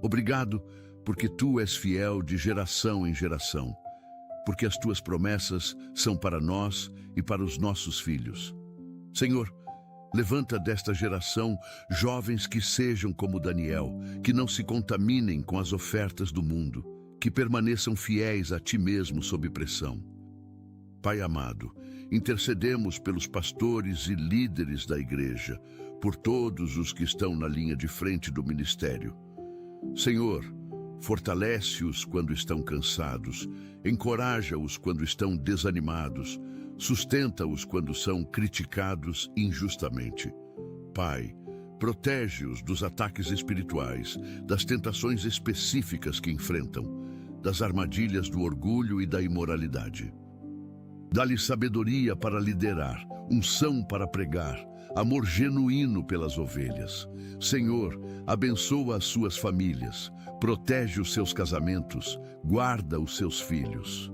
Obrigado, porque Tu és fiel de geração em geração, porque as Tuas promessas são para nós e para os nossos filhos. Senhor, levanta desta geração jovens que sejam como Daniel, que não se contaminem com as ofertas do mundo, que permaneçam fiéis a Ti mesmo sob pressão. Pai amado, intercedemos pelos pastores e líderes da igreja, por todos os que estão na linha de frente do ministério. Senhor, fortalece-os quando estão cansados, encoraja-os quando estão desanimados, sustenta-os quando são criticados injustamente. Pai, protege-os dos ataques espirituais, das tentações específicas que enfrentam, das armadilhas do orgulho e da imoralidade. Dá-lhes sabedoria para liderar, unção para pregar, amor genuíno pelas ovelhas. Senhor, abençoa as suas famílias, protege os seus casamentos, guarda os seus filhos.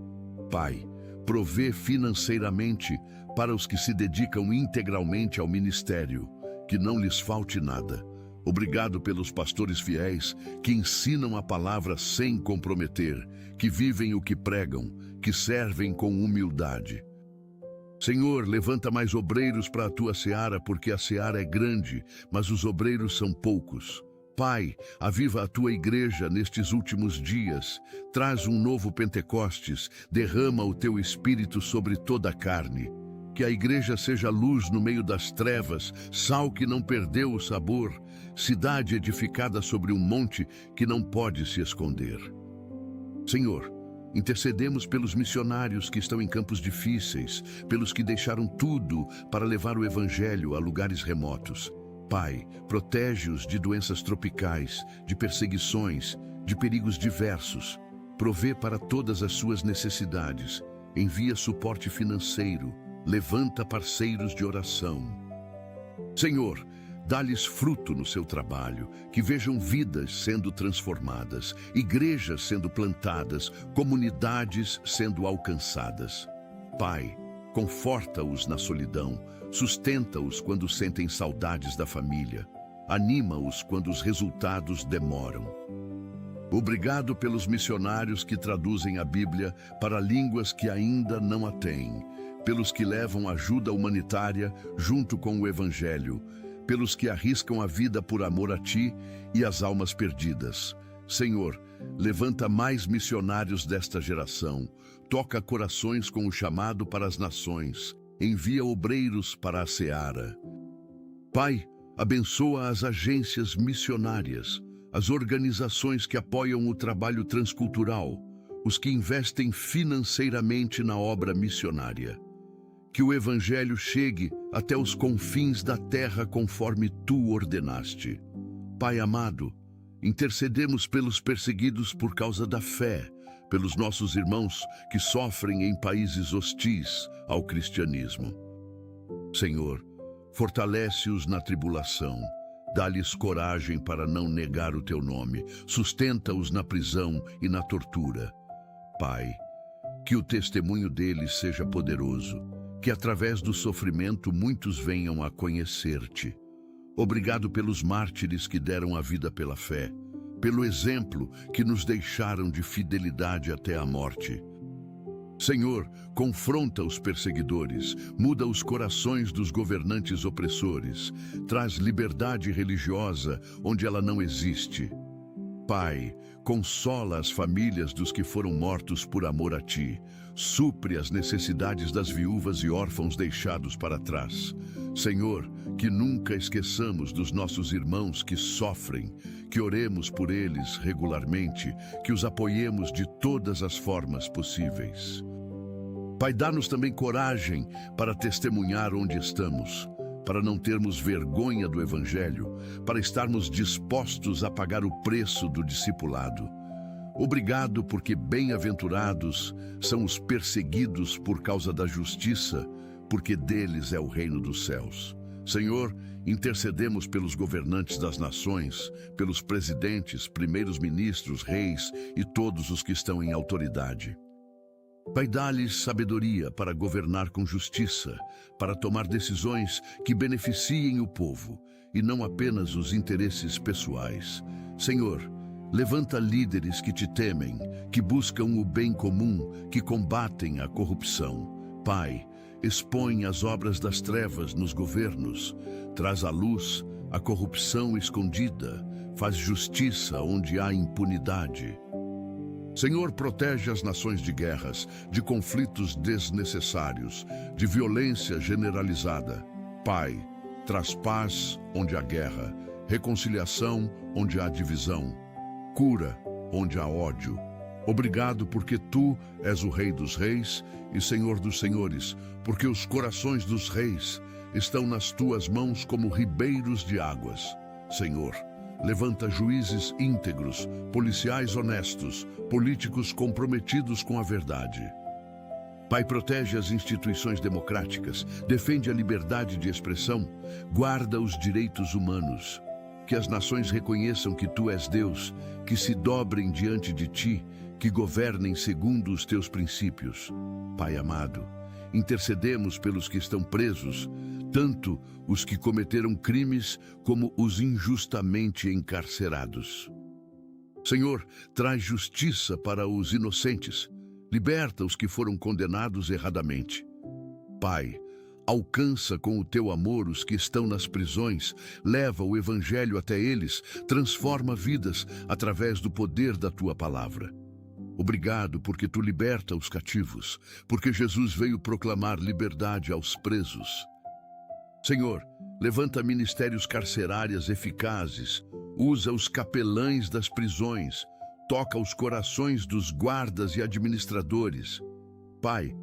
Pai, provê financeiramente para os que se dedicam integralmente ao ministério, que não lhes falte nada. Obrigado pelos pastores fiéis que ensinam a palavra sem comprometer, que vivem o que pregam, que servem com humildade. Senhor, levanta mais obreiros para a tua seara, porque a seara é grande, mas os obreiros são poucos. Pai, aviva a tua igreja nestes últimos dias, traz um novo Pentecostes, derrama o teu espírito sobre toda a carne. Que a igreja seja luz no meio das trevas, sal que não perdeu o sabor, cidade edificada sobre um monte que não pode se esconder. Senhor, intercedemos pelos missionários que estão em campos difíceis, pelos que deixaram tudo para levar o evangelho a lugares remotos. Pai, protege-os de doenças tropicais, de perseguições, de perigos diversos. Provê para todas as suas necessidades. Envia suporte financeiro. Levanta parceiros de oração. Senhor, dá-lhes fruto no seu trabalho, que vejam vidas sendo transformadas, igrejas sendo plantadas, comunidades sendo alcançadas. Pai, conforta-os na solidão, sustenta-os quando sentem saudades da família, anima-os quando os resultados demoram. Obrigado pelos missionários que traduzem a Bíblia para línguas que ainda não a têm, pelos que levam ajuda humanitária junto com o Evangelho, pelos que arriscam a vida por amor a Ti e às almas perdidas. Senhor, levanta mais missionários desta geração, toca corações com o chamado para as nações, envia obreiros para a seara. Pai, abençoa as agências missionárias, as organizações que apoiam o trabalho transcultural, os que investem financeiramente na obra missionária. Que o Evangelho chegue até os confins da terra conforme Tu ordenaste. Pai amado, intercedemos pelos perseguidos por causa da fé, pelos nossos irmãos que sofrem em países hostis ao cristianismo. Senhor, fortalece-os na tribulação, dá-lhes coragem para não negar o Teu nome, sustenta-os na prisão e na tortura. Pai, que o testemunho deles seja poderoso, que através do sofrimento muitos venham a conhecer-Te. Obrigado pelos mártires que deram a vida pela fé, pelo exemplo que nos deixaram de fidelidade até a morte. Senhor, confronta os perseguidores, muda os corações dos governantes opressores, traz liberdade religiosa onde ela não existe. Pai, consola as famílias dos que foram mortos por amor a Ti, supre as necessidades das viúvas e órfãos deixados para trás. Senhor, que nunca esqueçamos dos nossos irmãos que sofrem, que oremos por eles regularmente, que os apoiemos de todas as formas possíveis. Pai, dá-nos também coragem para testemunhar onde estamos, para não termos vergonha do Evangelho, para estarmos dispostos a pagar o preço do discipulado. Obrigado, porque bem-aventurados são os perseguidos por causa da justiça, porque deles é o reino dos céus. Senhor, intercedemos pelos governantes das nações, pelos presidentes, primeiros ministros, reis e todos os que estão em autoridade. Pai, dá-lhes sabedoria para governar com justiça, para tomar decisões que beneficiem o povo e não apenas os interesses pessoais. Senhor, levanta líderes que Te temem, que buscam o bem comum, que combatem a corrupção. Pai, expõe as obras das trevas nos governos, traz à luz a corrupção escondida, faz justiça onde há impunidade. Senhor, protege as nações de guerras, de conflitos desnecessários, de violência generalizada. Pai, traz paz onde há guerra, reconciliação onde há divisão, cura onde há ódio. Obrigado porque Tu és o Rei dos Reis e Senhor dos Senhores, porque os corações dos reis estão nas tuas mãos como ribeiros de águas. Senhor, levanta juízes íntegros, policiais honestos, políticos comprometidos com a verdade. Pai, protege as instituições democráticas, defende a liberdade de expressão, guarda os direitos humanos. Que as nações reconheçam que Tu és Deus, que se dobrem diante de Ti, que governem segundo os Teus princípios. Pai amado, intercedemos pelos que estão presos, tanto os que cometeram crimes como os injustamente encarcerados. Senhor, traz justiça para os inocentes, liberta os que foram condenados erradamente. Pai, alcança com o Teu amor os que estão nas prisões, leva o Evangelho até eles, transforma vidas através do poder da Tua palavra. Obrigado porque Tu liberta os cativos, porque Jesus veio proclamar liberdade aos presos. Senhor, levanta ministérios carcerários eficazes, usa os capelães das prisões, toca os corações dos guardas e administradores. Pai,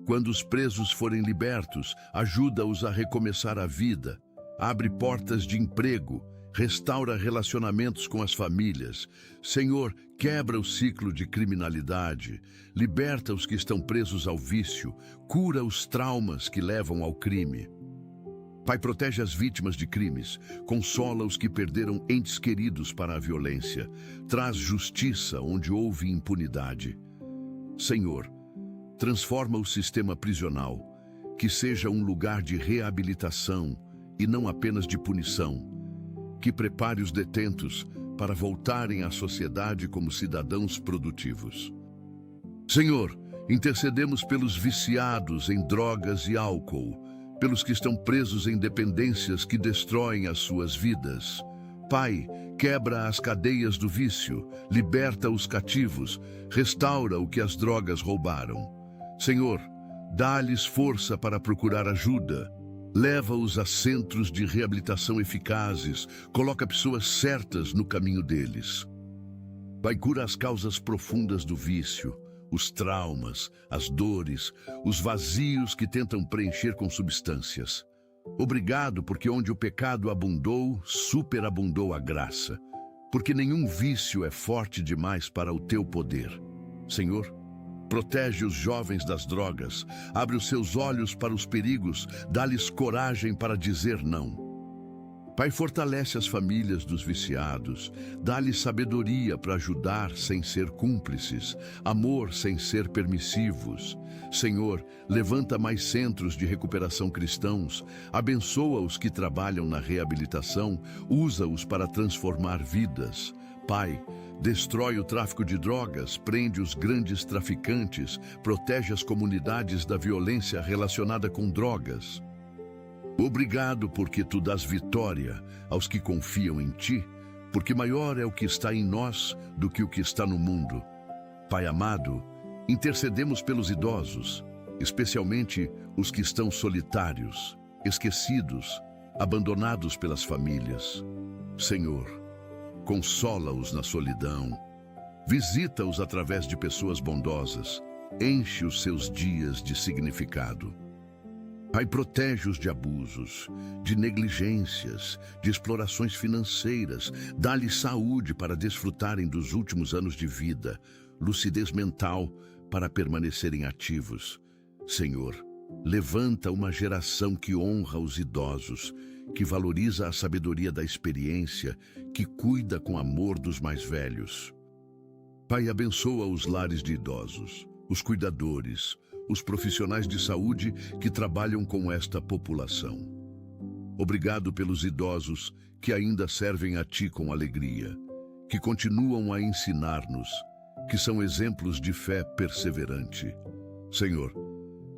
quando os presos forem libertos, ajuda-os a recomeçar a vida, abre portas de emprego, restaura relacionamentos com as famílias. Senhor, quebra o ciclo de criminalidade, liberta os que estão presos ao vício, cura os traumas que levam ao crime. Pai, protege as vítimas de crimes, consola os que perderam entes queridos para a violência, traz justiça onde houve impunidade. Senhor, transforma o sistema prisional, que seja um lugar de reabilitação e não apenas de punição, que prepare os detentos para voltarem à sociedade como cidadãos produtivos. Senhor, intercedemos pelos viciados em drogas e álcool, pelos que estão presos em dependências que destroem as suas vidas. Pai, quebra as cadeias do vício, liberta os cativos, restaura o que as drogas roubaram. Senhor, dá-lhes força para procurar ajuda, leva-os a centros de reabilitação eficazes, coloca pessoas certas no caminho deles. Pai, cura as causas profundas do vício, os traumas, as dores, os vazios que tentam preencher com substâncias. Obrigado porque onde o pecado abundou, superabundou a graça, porque nenhum vício é forte demais para o Teu poder. Senhor, protege os jovens das drogas, abre os seus olhos para os perigos, dá-lhes coragem para dizer não. Pai, fortalece as famílias dos viciados, dá-lhes sabedoria para ajudar sem ser cúmplices, amor sem ser permissivos. Senhor, levanta mais centros de recuperação cristãos, abençoa os que trabalham na reabilitação, usa-os para transformar vidas. Pai, destrói o tráfico de drogas, prende os grandes traficantes, protege as comunidades da violência relacionada com drogas. Obrigado porque Tu dás vitória aos que confiam em Ti, porque maior é o que está em nós do que o que está no mundo. Pai amado, intercedemos pelos idosos, especialmente os que estão solitários, esquecidos, abandonados pelas famílias. Senhor, consola-os na solidão, visita-os através de pessoas bondosas, enche os seus dias de significado. Pai, protege-os de abusos, de negligências, de explorações financeiras, dá-lhes saúde para desfrutarem dos últimos anos de vida, lucidez mental para permanecerem ativos. Senhor, levanta uma geração que honra os idosos, que valoriza a sabedoria da experiência, que cuida com amor dos mais velhos. Pai, abençoa os lares de idosos, os cuidadores, os profissionais de saúde que trabalham com esta população. Obrigado pelos idosos que ainda servem a Ti com alegria, que continuam a ensinar-nos, que são exemplos de fé perseverante. Senhor,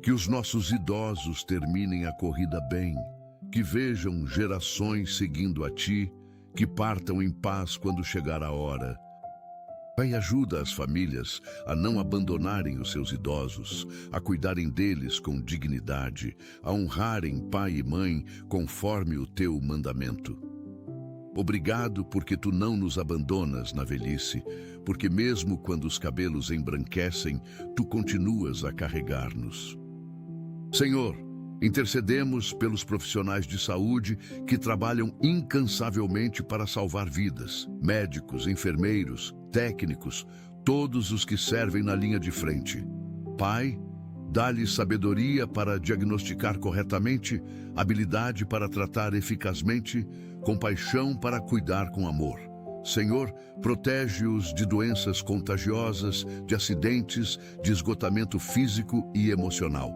que os nossos idosos terminem a corrida bem, que vejam gerações seguindo a Ti, que partam em paz quando chegar a hora. Pai, ajuda as famílias a não abandonarem os seus idosos, a cuidarem deles com dignidade, a honrarem pai e mãe conforme o Teu mandamento. Obrigado porque Tu não nos abandonas na velhice, porque mesmo quando os cabelos embranquecem, Tu continuas a carregar-nos. Senhor, Intercedemos pelos profissionais de saúde que trabalham incansavelmente para salvar vidas, médicos, enfermeiros, técnicos, todos os que servem na linha de frente. Pai, dá-lhes sabedoria para diagnosticar corretamente, habilidade para tratar eficazmente, compaixão para cuidar com amor. Senhor, protege-os de doenças contagiosas, de acidentes, de esgotamento físico e emocional.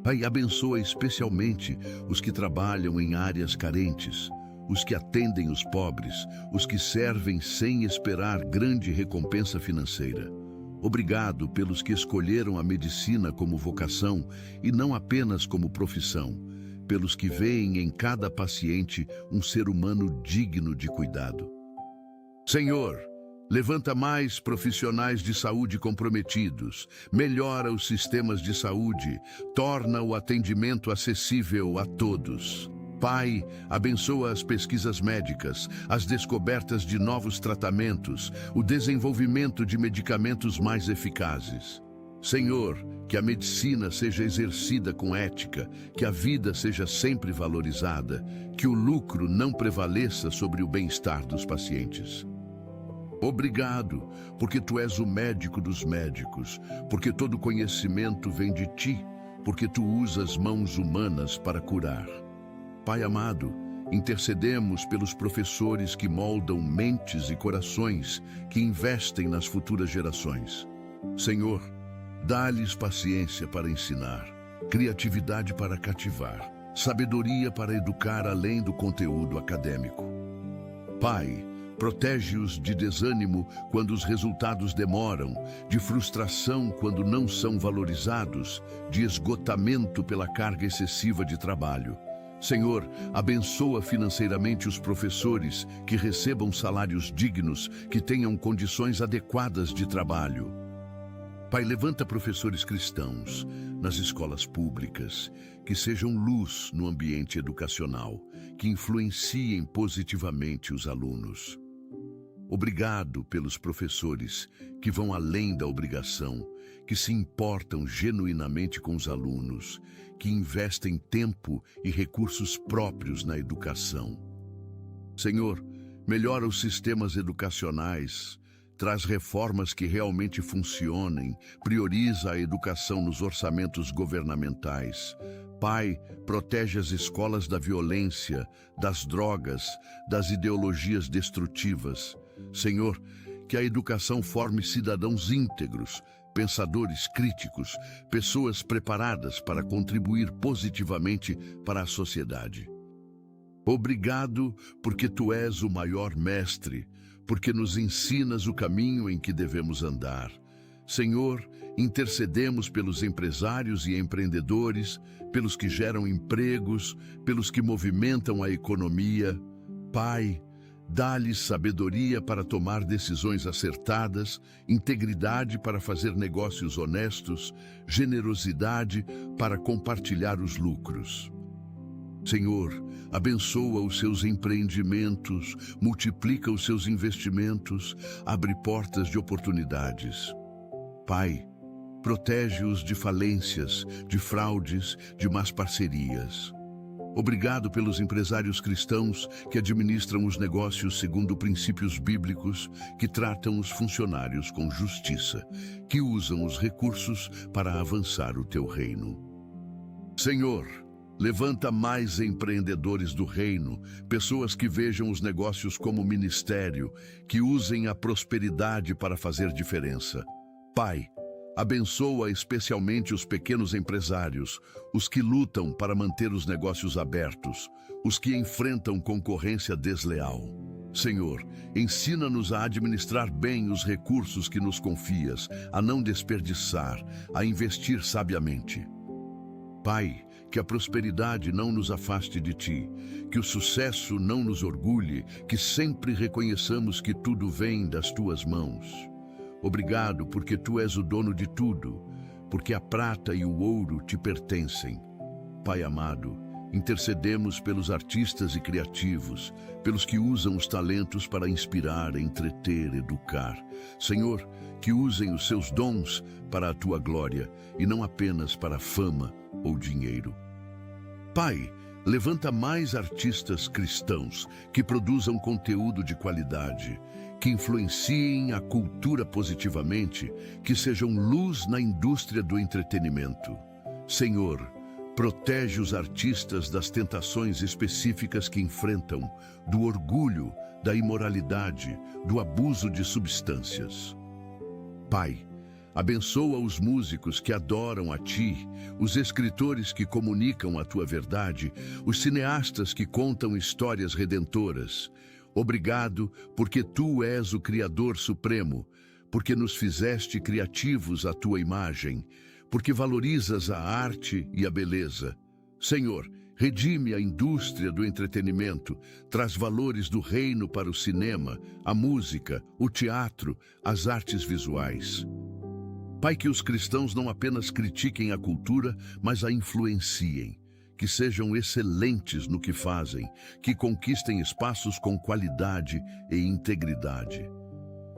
Pai, abençoa especialmente os que trabalham em áreas carentes, os que atendem os pobres, os que servem sem esperar grande recompensa financeira. Obrigado pelos que escolheram a medicina como vocação e não apenas como profissão, pelos que veem em cada paciente um ser humano digno de cuidado. Senhor, levanta mais profissionais de saúde comprometidos, melhora os sistemas de saúde, torna o atendimento acessível a todos. Pai, abençoa as pesquisas médicas, as descobertas de novos tratamentos, o desenvolvimento de medicamentos mais eficazes. Senhor, que a medicina seja exercida com ética, que a vida seja sempre valorizada, que o lucro não prevaleça sobre o bem-estar dos pacientes. Obrigado, porque Tu és o médico dos médicos, porque todo conhecimento vem de Ti, porque Tu usas mãos humanas para curar. Pai amado, intercedemos pelos professores que moldam mentes e corações, que investem nas futuras gerações. Senhor, dá-lhes paciência para ensinar, criatividade para cativar, sabedoria para educar além do conteúdo acadêmico. Pai, protege-os de desânimo quando os resultados demoram, de frustração quando não são valorizados, de esgotamento pela carga excessiva de trabalho. Senhor, abençoa financeiramente os professores que recebam salários dignos, que tenham condições adequadas de trabalho. Pai, levanta professores cristãos nas escolas públicas, que sejam luz no ambiente educacional, que influenciem positivamente os alunos. Obrigado pelos professores que vão além da obrigação, que se importam genuinamente com os alunos, que investem tempo e recursos próprios na educação. Senhor, melhora os sistemas educacionais, traz reformas que realmente funcionem, prioriza a educação nos orçamentos governamentais. Pai, protege as escolas da violência, das drogas, das ideologias destrutivas. Senhor, que a educação forme cidadãos íntegros, pensadores críticos, pessoas preparadas para contribuir positivamente para a sociedade. Obrigado porque Tu és o maior mestre, porque nos ensinas o caminho em que devemos andar. Senhor, intercedemos pelos empresários e empreendedores, pelos que geram empregos, pelos que movimentam a economia. Pai, dá-lhes sabedoria para tomar decisões acertadas, integridade para fazer negócios honestos, generosidade para compartilhar os lucros. Senhor, abençoa os seus empreendimentos, multiplica os seus investimentos, abre portas de oportunidades. Pai, protege-os de falências, de fraudes, de más parcerias. Obrigado pelos empresários cristãos que administram os negócios segundo princípios bíblicos, que tratam os funcionários com justiça, que usam os recursos para avançar o Teu reino. Senhor, levanta mais empreendedores do reino, pessoas que vejam os negócios como ministério, que usem a prosperidade para fazer diferença. Pai, abençoa especialmente os pequenos empresários, os que lutam para manter os negócios abertos, os que enfrentam concorrência desleal. Senhor, ensina-nos a administrar bem os recursos que nos confias, a não desperdiçar, a investir sabiamente. Pai, que a prosperidade não nos afaste de Ti, que o sucesso não nos orgulhe, que sempre reconheçamos que tudo vem das Tuas mãos. Obrigado porque Tu és o dono de tudo, porque a prata e o ouro Te pertencem. Pai amado, intercedemos pelos artistas e criativos, pelos que usam os talentos para inspirar, entreter, educar. Senhor, que usem os seus dons para a Tua glória e não apenas para fama ou dinheiro. Pai, levanta mais artistas cristãos que produzam conteúdo de qualidade, que influenciem a cultura positivamente, que sejam luz na indústria do entretenimento. Senhor, protege os artistas das tentações específicas que enfrentam, do orgulho, da imoralidade, do abuso de substâncias. Pai, abençoa os músicos que adoram a Ti, os escritores que comunicam a Tua verdade, os cineastas que contam histórias redentoras. Obrigado, porque Tu és o Criador Supremo, porque nos fizeste criativos à Tua imagem, porque valorizas a arte e a beleza. Senhor, redime a indústria do entretenimento, traz valores do reino para o cinema, a música, o teatro, as artes visuais. Pai, que os cristãos não apenas critiquem a cultura, mas a influenciem, que sejam excelentes no que fazem, que conquistem espaços com qualidade e integridade.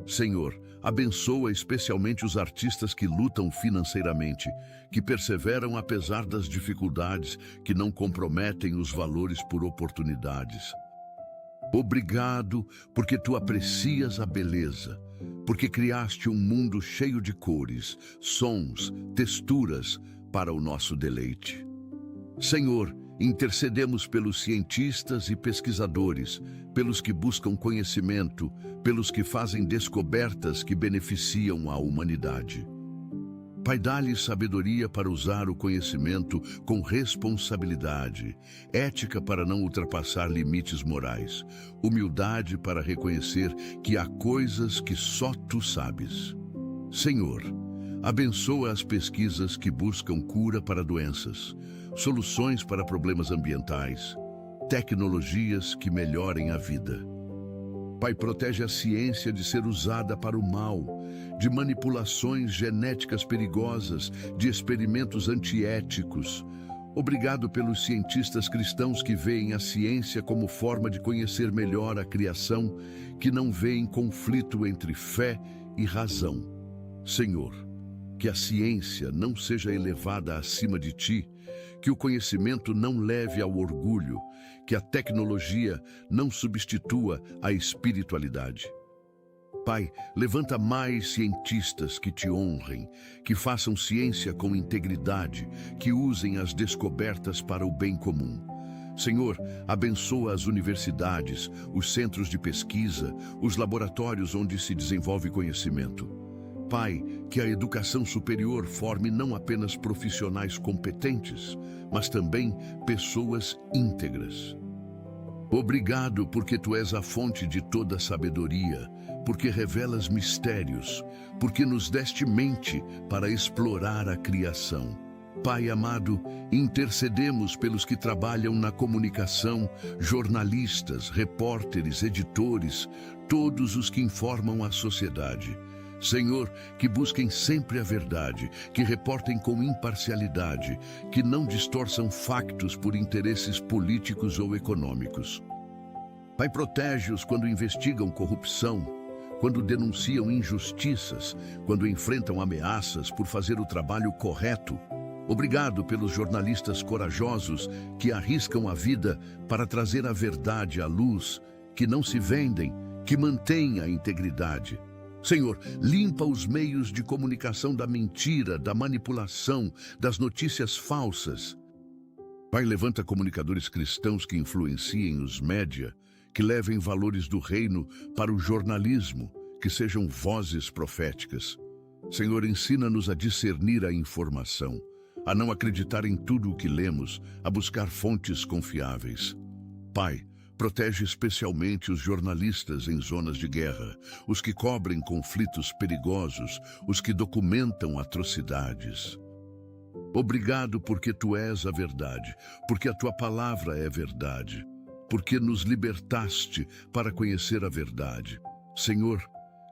Senhor, abençoa especialmente os artistas que lutam financeiramente, que perseveram apesar das dificuldades, que não comprometem os valores por oportunidades. Obrigado, porque Tu aprecias a beleza, porque criaste um mundo cheio de cores, sons, texturas para o nosso deleite. Senhor, intercedemos pelos cientistas e pesquisadores, pelos que buscam conhecimento, pelos que fazem descobertas que beneficiam a humanidade. Pai, dá-lhes sabedoria para usar o conhecimento com responsabilidade, ética para não ultrapassar limites morais, humildade para reconhecer que há coisas que só Tu sabes. Senhor, abençoa as pesquisas que buscam cura para doenças, soluções para problemas ambientais, tecnologias que melhorem a vida. Pai, protege a ciência de ser usada para o mal, de manipulações genéticas perigosas, de experimentos antiéticos. Obrigado pelos cientistas cristãos que veem a ciência como forma de conhecer melhor a criação, que não veem conflito entre fé e razão. Senhor, que a ciência não seja elevada acima de Ti, que o conhecimento não leve ao orgulho, que a tecnologia não substitua a espiritualidade. Pai, levanta mais cientistas que Te honrem, que façam ciência com integridade, que usem as descobertas para o bem comum. Senhor, abençoa as universidades, os centros de pesquisa, os laboratórios onde se desenvolve conhecimento. Pai, que a educação superior forme não apenas profissionais competentes, mas também pessoas íntegras. Obrigado porque Tu és a fonte de toda sabedoria, porque revelas mistérios, porque nos deste mente para explorar a criação. Pai amado, intercedemos pelos que trabalham na comunicação, jornalistas, repórteres, editores, todos os que informam a sociedade. Senhor, que busquem sempre a verdade, que reportem com imparcialidade, que não distorçam factos por interesses políticos ou econômicos. Pai, protege-os quando investigam corrupção, quando denunciam injustiças, quando enfrentam ameaças por fazer o trabalho correto. Obrigado pelos jornalistas corajosos que arriscam a vida para trazer a verdade à luz, que não se vendem, que mantêm a integridade. Senhor, limpa os meios de comunicação da mentira, da manipulação, das notícias falsas. Pai, levanta comunicadores cristãos que influenciem os média, que levem valores do reino para o jornalismo, que sejam vozes proféticas. Senhor, ensina-nos a discernir a informação, a não acreditar em tudo o que lemos, a buscar fontes confiáveis. Pai, protege especialmente os jornalistas em zonas de guerra, os que cobrem conflitos perigosos, os que documentam atrocidades. Obrigado porque Tu és a verdade, porque a Tua palavra é verdade, porque nos libertaste para conhecer a verdade. Senhor,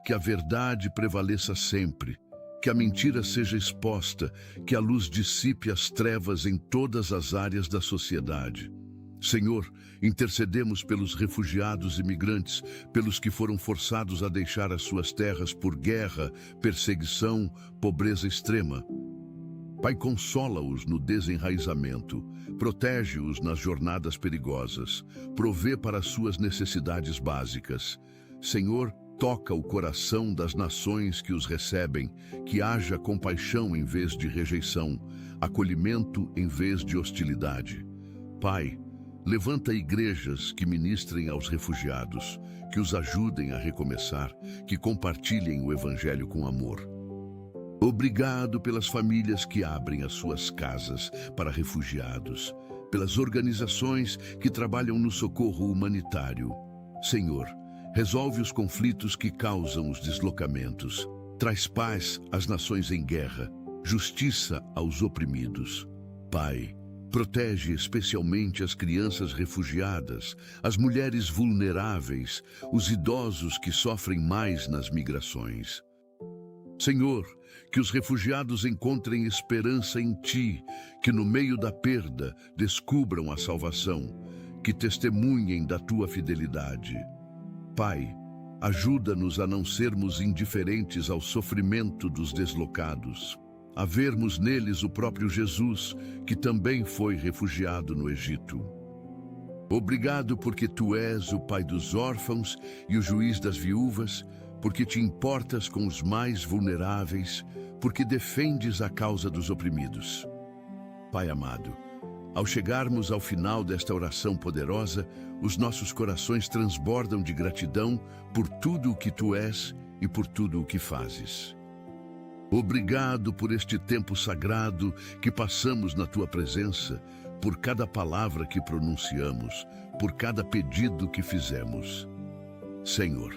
que a verdade prevaleça sempre, que a mentira seja exposta, que a luz dissipe as trevas em todas as áreas da sociedade. Senhor, intercedemos pelos refugiados e imigrantes, pelos que foram forçados a deixar as suas terras por guerra, perseguição, pobreza extrema. Pai, consola-os no desenraizamento, protege-os nas jornadas perigosas, provê para as suas necessidades básicas. Senhor, toca o coração das nações que os recebem, que haja compaixão em vez de rejeição, acolhimento em vez de hostilidade. Pai, levanta igrejas que ministrem aos refugiados, que os ajudem a recomeçar, que compartilhem o Evangelho com amor. Obrigado pelas famílias que abrem as suas casas para refugiados, pelas organizações que trabalham no socorro humanitário. Senhor, resolve os conflitos que causam os deslocamentos. Traz paz às nações em guerra, justiça aos oprimidos. Pai, protege especialmente as crianças refugiadas, as mulheres vulneráveis, os idosos que sofrem mais nas migrações. Senhor, que os refugiados encontrem esperança em Ti, que no meio da perda descubram a salvação, que testemunhem da Tua fidelidade. Pai, ajuda-nos a não sermos indiferentes ao sofrimento dos deslocados, a vermos neles o próprio Jesus, que também foi refugiado no Egito. Obrigado porque Tu és o Pai dos órfãos e o juiz das viúvas, porque Te importas com os mais vulneráveis, porque defendes a causa dos oprimidos. Pai amado, ao chegarmos ao final desta oração poderosa, os nossos corações transbordam de gratidão por tudo o que Tu és e por tudo o que fazes. Obrigado por este tempo sagrado que passamos na Tua presença, por cada palavra que pronunciamos, por cada pedido que fizemos. Senhor,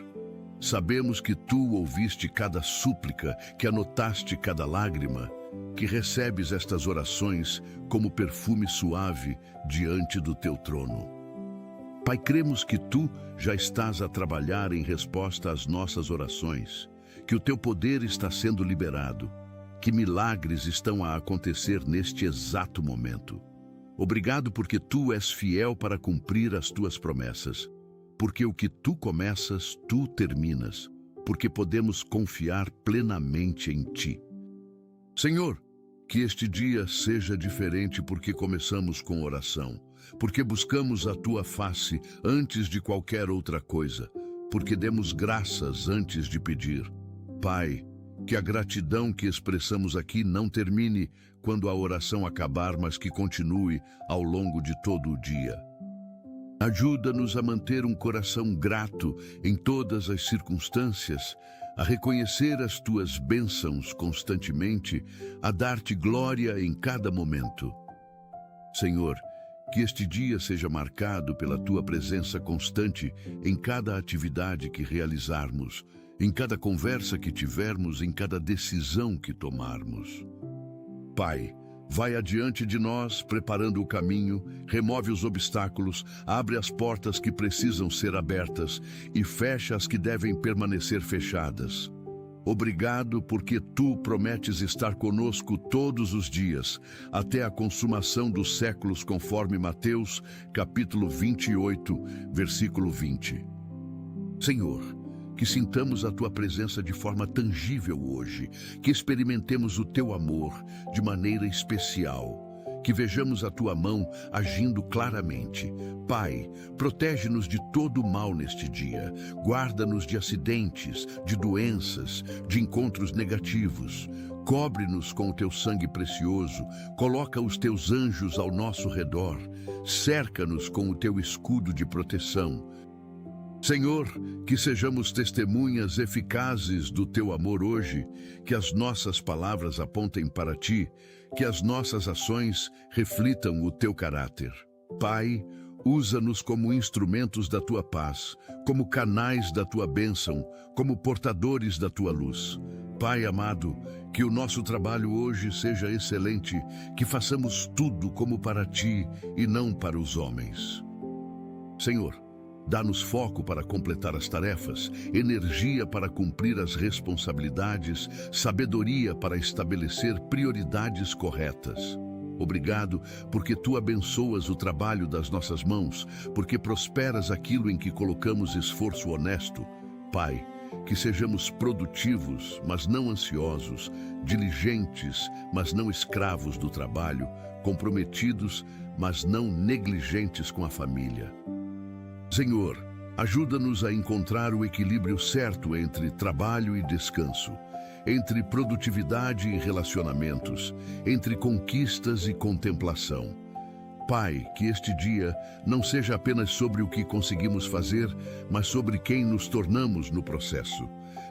sabemos que Tu ouviste cada súplica, que anotaste cada lágrima, que recebes estas orações como perfume suave diante do Teu trono. Pai, cremos que Tu já estás a trabalhar em resposta às nossas orações, que o Teu poder está sendo liberado, que milagres estão a acontecer neste exato momento. Obrigado porque Tu és fiel para cumprir as Tuas promessas, porque o que Tu começas, Tu terminas, porque podemos confiar plenamente em Ti. Senhor, que este dia seja diferente porque começamos com oração, porque buscamos a Tua face antes de qualquer outra coisa, porque demos graças antes de pedir. Pai, que a gratidão que expressamos aqui não termine quando a oração acabar, mas que continue ao longo de todo o dia. Ajuda-nos a manter um coração grato em todas as circunstâncias, a reconhecer as Tuas bênçãos constantemente, a dar-Te glória em cada momento. Senhor, que este dia seja marcado pela Tua presença constante em cada atividade que realizarmos, em cada conversa que tivermos, em cada decisão que tomarmos. Pai, vai adiante de nós, preparando o caminho, remove os obstáculos, abre as portas que precisam ser abertas e fecha as que devem permanecer fechadas. Obrigado porque Tu prometes estar conosco todos os dias, até a consumação dos séculos, conforme Mateus, capítulo 28, versículo 20. Senhor, que sintamos a Tua presença de forma tangível hoje, que experimentemos o Teu amor de maneira especial, que vejamos a Tua mão agindo claramente. Pai, protege-nos de todo o mal neste dia, guarda-nos de acidentes, de doenças, de encontros negativos. Cobre-nos com o Teu sangue precioso, coloca os Teus anjos ao nosso redor, cerca-nos com o Teu escudo de proteção. Senhor, que sejamos testemunhas eficazes do Teu amor hoje, que as nossas palavras apontem para Ti, que as nossas ações reflitam o Teu caráter. Pai, usa-nos como instrumentos da Tua paz, como canais da Tua bênção, como portadores da Tua luz. Pai amado, que o nosso trabalho hoje seja excelente, que façamos tudo como para Ti e não para os homens. Senhor, dá-nos foco para completar as tarefas, energia para cumprir as responsabilidades, sabedoria para estabelecer prioridades corretas. Obrigado porque Tu abençoas o trabalho das nossas mãos, porque prosperas aquilo em que colocamos esforço honesto. Pai, que sejamos produtivos, mas não ansiosos, diligentes, mas não escravos do trabalho, comprometidos, mas não negligentes com a família. Senhor, ajuda-nos a encontrar o equilíbrio certo entre trabalho e descanso, entre produtividade e relacionamentos, entre conquistas e contemplação. Pai, que este dia não seja apenas sobre o que conseguimos fazer, mas sobre quem nos tornamos no processo.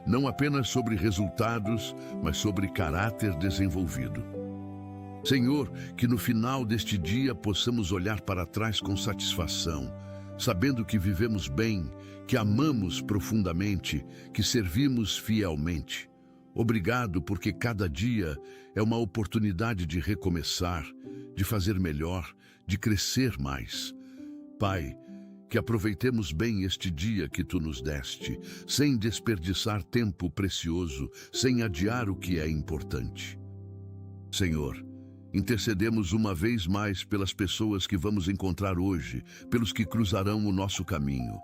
Não apenas sobre resultados, mas sobre caráter desenvolvido. Senhor, que no final deste dia possamos olhar para trás com satisfação, sabendo que vivemos bem, que amamos profundamente, que servimos fielmente. Obrigado porque cada dia é uma oportunidade de recomeçar, de fazer melhor, de crescer mais. Pai, que aproveitemos bem este dia que Tu nos deste, sem desperdiçar tempo precioso, sem adiar o que é importante. Senhor, intercedemos uma vez mais pelas pessoas que vamos encontrar hoje, pelos que cruzarão o nosso caminho.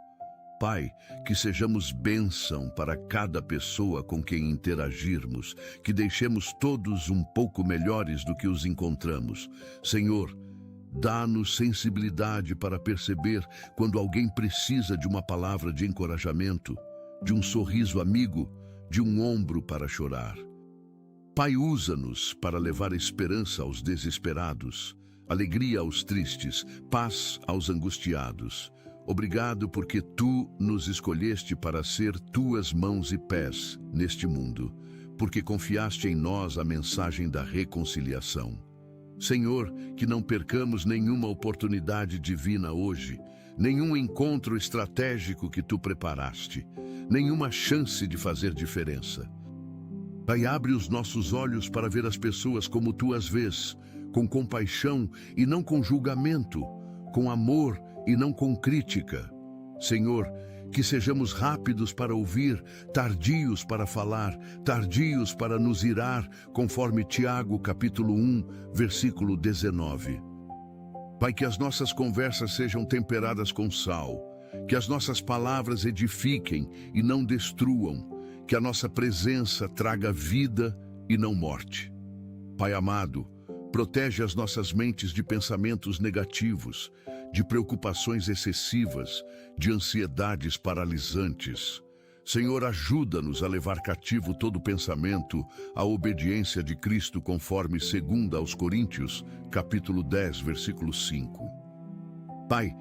Pai, que sejamos bênção para cada pessoa com quem interagirmos, que deixemos todos um pouco melhores do que os encontramos. Senhor, dá-nos sensibilidade para perceber quando alguém precisa de uma palavra de encorajamento, de um sorriso amigo, de um ombro para chorar. Pai, usa-nos para levar esperança aos desesperados, alegria aos tristes, paz aos angustiados. Obrigado porque Tu nos escolheste para ser Tuas mãos e pés neste mundo, porque confiaste em nós a mensagem da reconciliação. Senhor, que não percamos nenhuma oportunidade divina hoje, nenhum encontro estratégico que Tu preparaste, nenhuma chance de fazer diferença. Pai, abre os nossos olhos para ver as pessoas como Tu as vês, com compaixão e não com julgamento, com amor e não com crítica. Senhor, que sejamos rápidos para ouvir, tardios para falar, tardios para nos irar, conforme Tiago capítulo 1, versículo 19. Pai, que as nossas conversas sejam temperadas com sal, que as nossas palavras edifiquem e não destruam, que a nossa presença traga vida e não morte. Pai amado, protege as nossas mentes de pensamentos negativos, de preocupações excessivas, de ansiedades paralisantes. Senhor, ajuda-nos a levar cativo todo pensamento à obediência de Cristo, conforme 2 Coríntios, capítulo 10, versículo 5. Pai,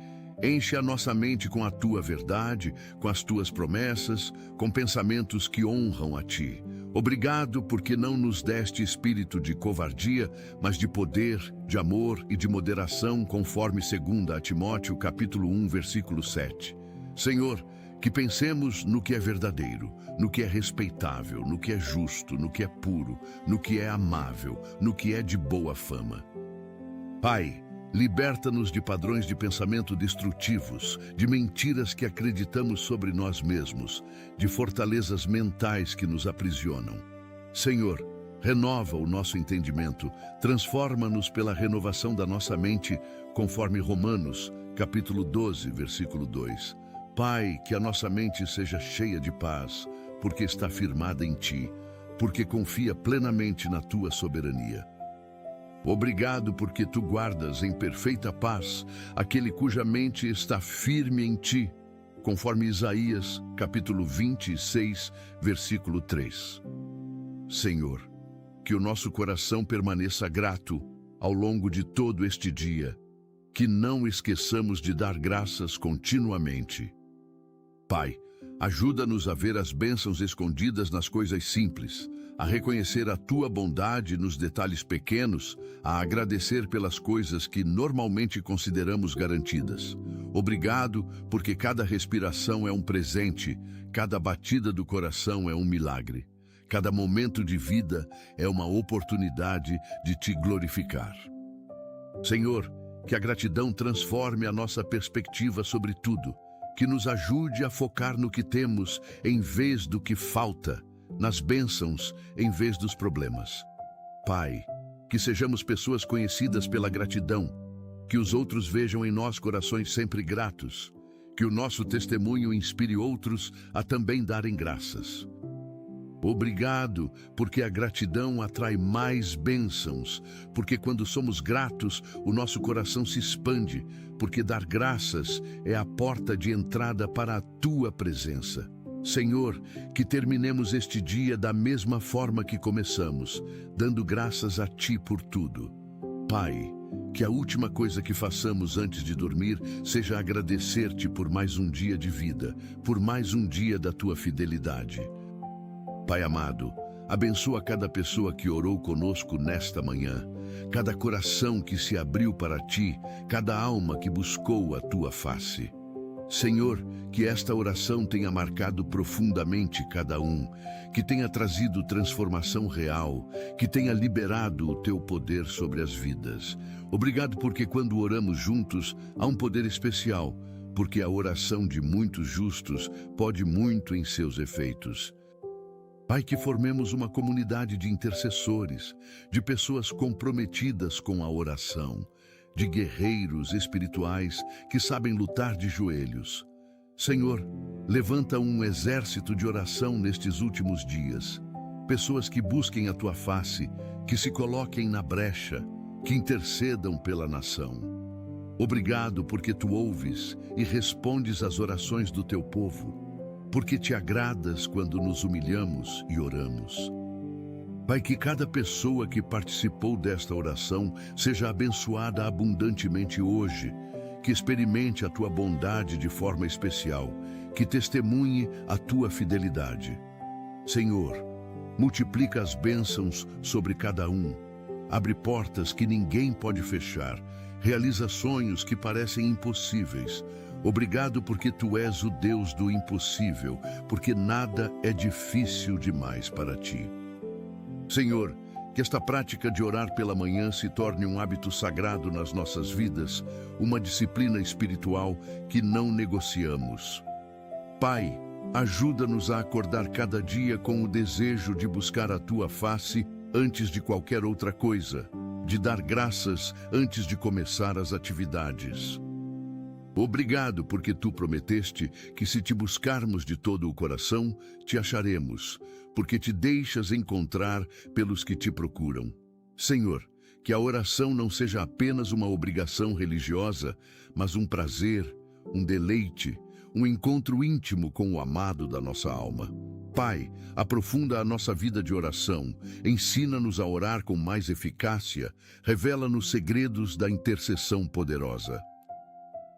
enche a nossa mente com a Tua verdade, com as Tuas promessas, com pensamentos que honram a Ti. Obrigado porque não nos deste espírito de covardia, mas de poder, de amor e de moderação, conforme 2 Timóteo capítulo 1, versículo 7. Senhor, que pensemos no que é verdadeiro, no que é respeitável, no que é justo, no que é puro, no que é amável, no que é de boa fama. Pai, liberta-nos de padrões de pensamento destrutivos, de mentiras que acreditamos sobre nós mesmos, de fortalezas mentais que nos aprisionam. Senhor, renova o nosso entendimento, transforma-nos pela renovação da nossa mente, conforme Romanos, capítulo 12, versículo 2. Pai, que a nossa mente seja cheia de paz, porque está firmada em Ti, porque confia plenamente na Tua soberania. Obrigado porque Tu guardas em perfeita paz aquele cuja mente está firme em Ti, conforme Isaías, capítulo 26, versículo 3. Senhor, que o nosso coração permaneça grato ao longo de todo este dia, que não esqueçamos de dar graças continuamente. Pai, ajuda-nos a ver as bênçãos escondidas nas coisas simples, a reconhecer a Tua bondade nos detalhes pequenos, a agradecer pelas coisas que normalmente consideramos garantidas. Obrigado, porque cada respiração é um presente, cada batida do coração é um milagre. Cada momento de vida é uma oportunidade de Te glorificar. Senhor, que a gratidão transforme a nossa perspectiva sobre tudo, que nos ajude a focar no que temos em vez do que falta, nas bênçãos em vez dos problemas. Pai, que sejamos pessoas conhecidas pela gratidão, que os outros vejam em nós corações sempre gratos, que o nosso testemunho inspire outros a também darem graças. Obrigado, porque a gratidão atrai mais bênçãos, porque quando somos gratos, o nosso coração se expande, porque dar graças é a porta de entrada para a Tua presença. Senhor, que terminemos este dia da mesma forma que começamos, dando graças a Ti por tudo. Pai, que a última coisa que façamos antes de dormir seja agradecer-Te por mais um dia de vida, por mais um dia da Tua fidelidade. Pai amado, abençoa cada pessoa que orou conosco nesta manhã, cada coração que se abriu para Ti, cada alma que buscou a Tua face. Senhor, que esta oração tenha marcado profundamente cada um, que tenha trazido transformação real, que tenha liberado o Teu poder sobre as vidas. Obrigado porque quando oramos juntos, há um poder especial, porque a oração de muitos justos pode muito em seus efeitos. Pai, que formemos uma comunidade de intercessores, de pessoas comprometidas com a oração, de guerreiros espirituais que sabem lutar de joelhos. Senhor, levanta um exército de oração nestes últimos dias. Pessoas que busquem a Tua face, que se coloquem na brecha, que intercedam pela nação. Obrigado porque Tu ouves e respondes às orações do Teu povo, porque Te agradas quando nos humilhamos e oramos. Pai, que cada pessoa que participou desta oração seja abençoada abundantemente hoje, que experimente a Tua bondade de forma especial, que testemunhe a Tua fidelidade. Senhor, multiplica as bênçãos sobre cada um, abre portas que ninguém pode fechar, realiza sonhos que parecem impossíveis. Obrigado porque Tu és o Deus do impossível, porque nada é difícil demais para Ti. Senhor, que esta prática de orar pela manhã se torne um hábito sagrado nas nossas vidas, uma disciplina espiritual que não negociamos. Pai, ajuda-nos a acordar cada dia com o desejo de buscar a Tua face antes de qualquer outra coisa, de dar graças antes de começar as atividades. Obrigado porque Tu prometeste que se Te buscarmos de todo o coração, Te acharemos, porque Te deixas encontrar pelos que Te procuram. Senhor, que a oração não seja apenas uma obrigação religiosa, mas um prazer, um deleite, um encontro íntimo com o amado da nossa alma. Pai, aprofunda a nossa vida de oração, ensina-nos a orar com mais eficácia, revela-nos segredos da intercessão poderosa.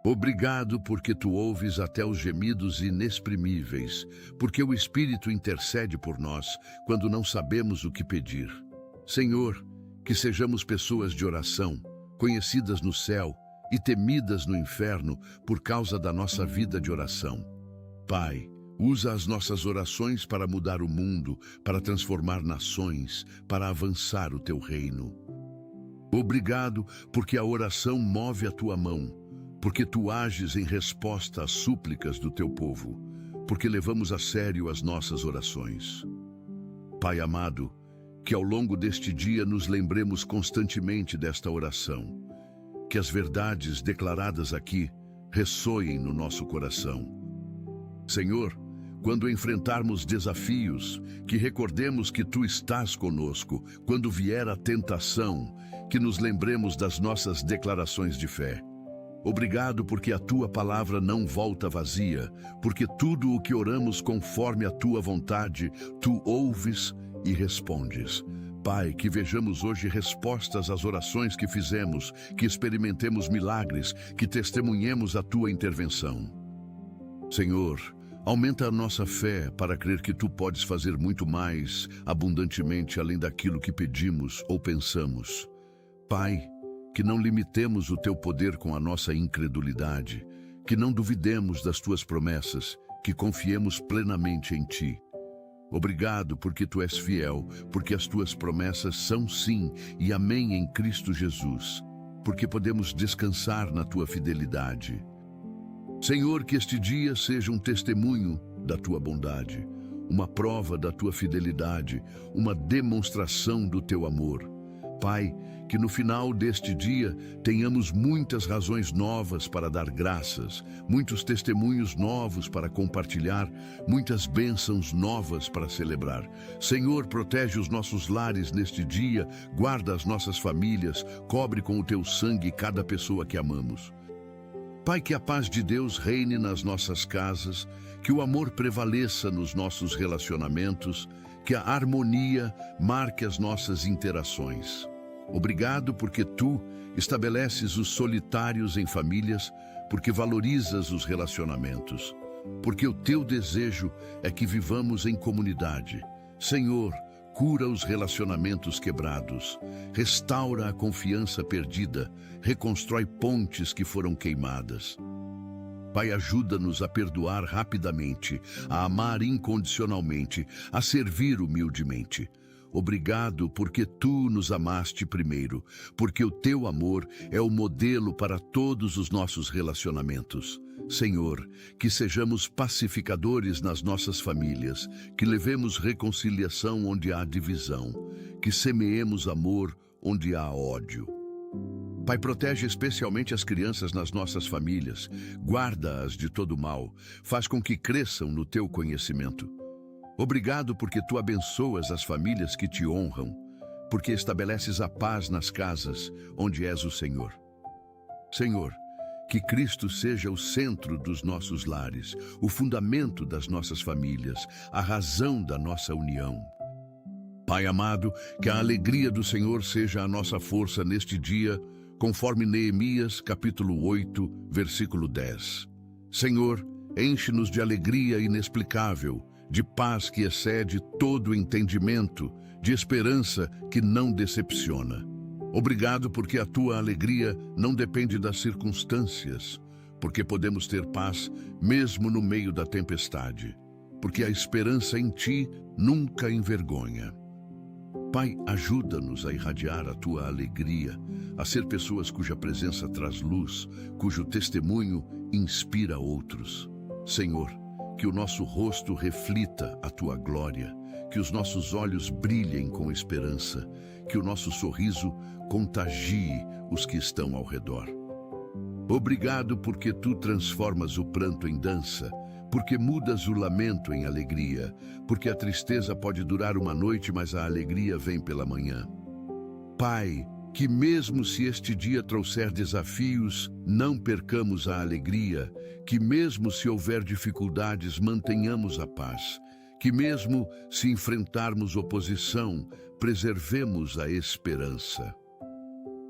Obrigado porque Tu ouves até os gemidos inexprimíveis, porque o Espírito intercede por nós quando não sabemos o que pedir. Senhor, que sejamos pessoas de oração, conhecidas no céu e temidas no inferno por causa da nossa vida de oração. Pai, usa as nossas orações para mudar o mundo, para transformar nações, para avançar o Teu reino. Obrigado porque a oração move a Tua mão, porque Tu ages em resposta às súplicas do Teu povo, porque levamos a sério as nossas orações. Pai amado, que ao longo deste dia nos lembremos constantemente desta oração, que as verdades declaradas aqui ressoem no nosso coração. Senhor, quando enfrentarmos desafios, que recordemos que Tu estás conosco, quando vier a tentação, que nos lembremos das nossas declarações de fé. Obrigado porque a Tua palavra não volta vazia, porque tudo o que oramos conforme a Tua vontade, Tu ouves e respondes. Pai, que vejamos hoje respostas às orações que fizemos, que experimentemos milagres, que testemunhemos a Tua intervenção. Senhor, aumenta a nossa fé para crer que Tu podes fazer muito mais, abundantemente além daquilo que pedimos ou pensamos. Pai, que não limitemos o Teu poder com a nossa incredulidade, que não duvidemos das Tuas promessas, que confiemos plenamente em Ti. Obrigado porque Tu és fiel, porque as Tuas promessas são sim e amém em Cristo Jesus, porque podemos descansar na Tua fidelidade. Senhor, que este dia seja um testemunho da Tua bondade, uma prova da Tua fidelidade, uma demonstração do Teu amor. Pai, que no final deste dia tenhamos muitas razões novas para dar graças, muitos testemunhos novos para compartilhar, muitas bênçãos novas para celebrar. Senhor, protege os nossos lares neste dia, guarda as nossas famílias, cobre com o teu sangue cada pessoa que amamos. Pai, que a paz de Deus reine nas nossas casas, que o amor prevaleça nos nossos relacionamentos, que a harmonia marque as nossas interações. Obrigado porque tu estabeleces os solitários em famílias, porque valorizas os relacionamentos, porque o teu desejo é que vivamos em comunidade. Senhor, cura os relacionamentos quebrados, restaura a confiança perdida, reconstrói pontes que foram queimadas. Pai, ajuda-nos a perdoar rapidamente, a amar incondicionalmente, a servir humildemente. Obrigado porque tu nos amaste primeiro, porque o teu amor é o modelo para todos os nossos relacionamentos. Senhor, que sejamos pacificadores nas nossas famílias, que levemos reconciliação onde há divisão, que semeemos amor onde há ódio. Pai, protege especialmente as crianças nas nossas famílias, guarda-as de todo mal, faz com que cresçam no teu conhecimento. Obrigado porque tu abençoas as famílias que te honram, porque estabeleces a paz nas casas onde és o Senhor. Senhor, que Cristo seja o centro dos nossos lares, o fundamento das nossas famílias, a razão da nossa união. Pai amado, que a alegria do Senhor seja a nossa força neste dia, conforme Neemias capítulo 8, versículo 10. Senhor, enche-nos de alegria inexplicável, de paz que excede todo entendimento, de esperança que não decepciona. Obrigado porque a tua alegria não depende das circunstâncias, porque podemos ter paz mesmo no meio da tempestade, porque a esperança em ti nunca envergonha. Pai, ajuda-nos a irradiar a tua alegria, a ser pessoas cuja presença traz luz, cujo testemunho inspira outros. Senhor, que o nosso rosto reflita a tua glória, que os nossos olhos brilhem com esperança, que o nosso sorriso contagie os que estão ao redor. Obrigado porque tu transformas o pranto em dança, porque mudas o lamento em alegria, porque a tristeza pode durar uma noite, mas a alegria vem pela manhã. Pai, que mesmo se este dia trouxer desafios, não percamos a alegria, que mesmo se houver dificuldades, mantenhamos a paz, que mesmo se enfrentarmos oposição, preservemos a esperança.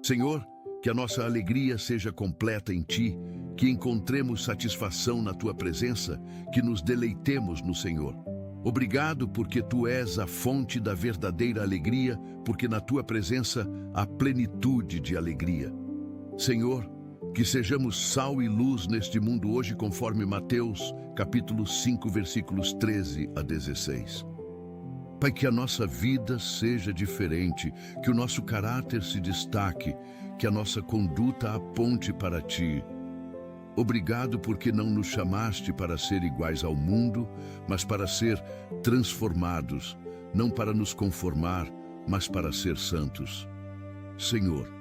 Senhor, que a nossa alegria seja completa em Ti, que encontremos satisfação na Tua presença, que nos deleitemos no Senhor. Obrigado porque Tu és a fonte da verdadeira alegria, porque na Tua presença há plenitude de alegria. Senhor, que sejamos sal e luz neste mundo hoje, conforme Mateus, capítulo 5, versículos 13 a 16. Pai, que a nossa vida seja diferente, que o nosso caráter se destaque, que a nossa conduta aponte para Ti. Obrigado porque não nos chamaste para ser iguais ao mundo, mas para ser transformados, não para nos conformar, mas para ser santos. Senhor,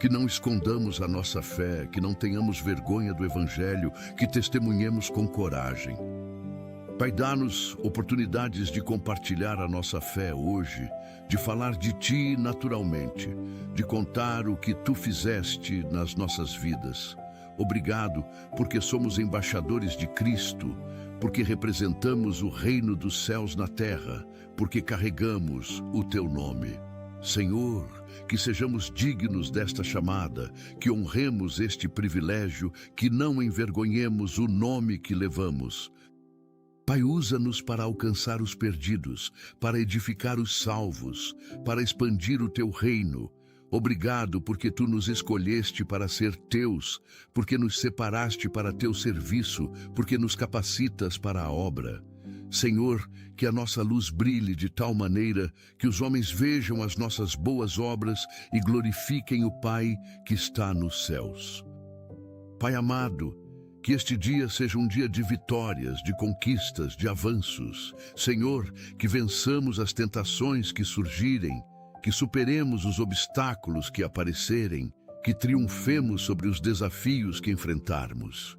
que não escondamos a nossa fé, que não tenhamos vergonha do Evangelho, que testemunhemos com coragem. Pai, dá-nos oportunidades de compartilhar a nossa fé hoje, de falar de Ti naturalmente, de contar o que Tu fizeste nas nossas vidas. Obrigado, porque somos embaixadores de Cristo, porque representamos o reino dos céus na terra, porque carregamos o Teu nome. Senhor, que sejamos dignos desta chamada, que honremos este privilégio, que não envergonhemos o nome que levamos. Pai, usa-nos para alcançar os perdidos, para edificar os salvos, para expandir o Teu reino. Obrigado porque Tu nos escolheste para ser Teus, porque nos separaste para Teu serviço, porque nos capacitas para a obra. Senhor, que a nossa luz brilhe de tal maneira que os homens vejam as nossas boas obras e glorifiquem o Pai que está nos céus. Pai amado, que este dia seja um dia de vitórias, de conquistas, de avanços. Senhor, que vençamos as tentações que surgirem, que superemos os obstáculos que aparecerem, que triunfemos sobre os desafios que enfrentarmos.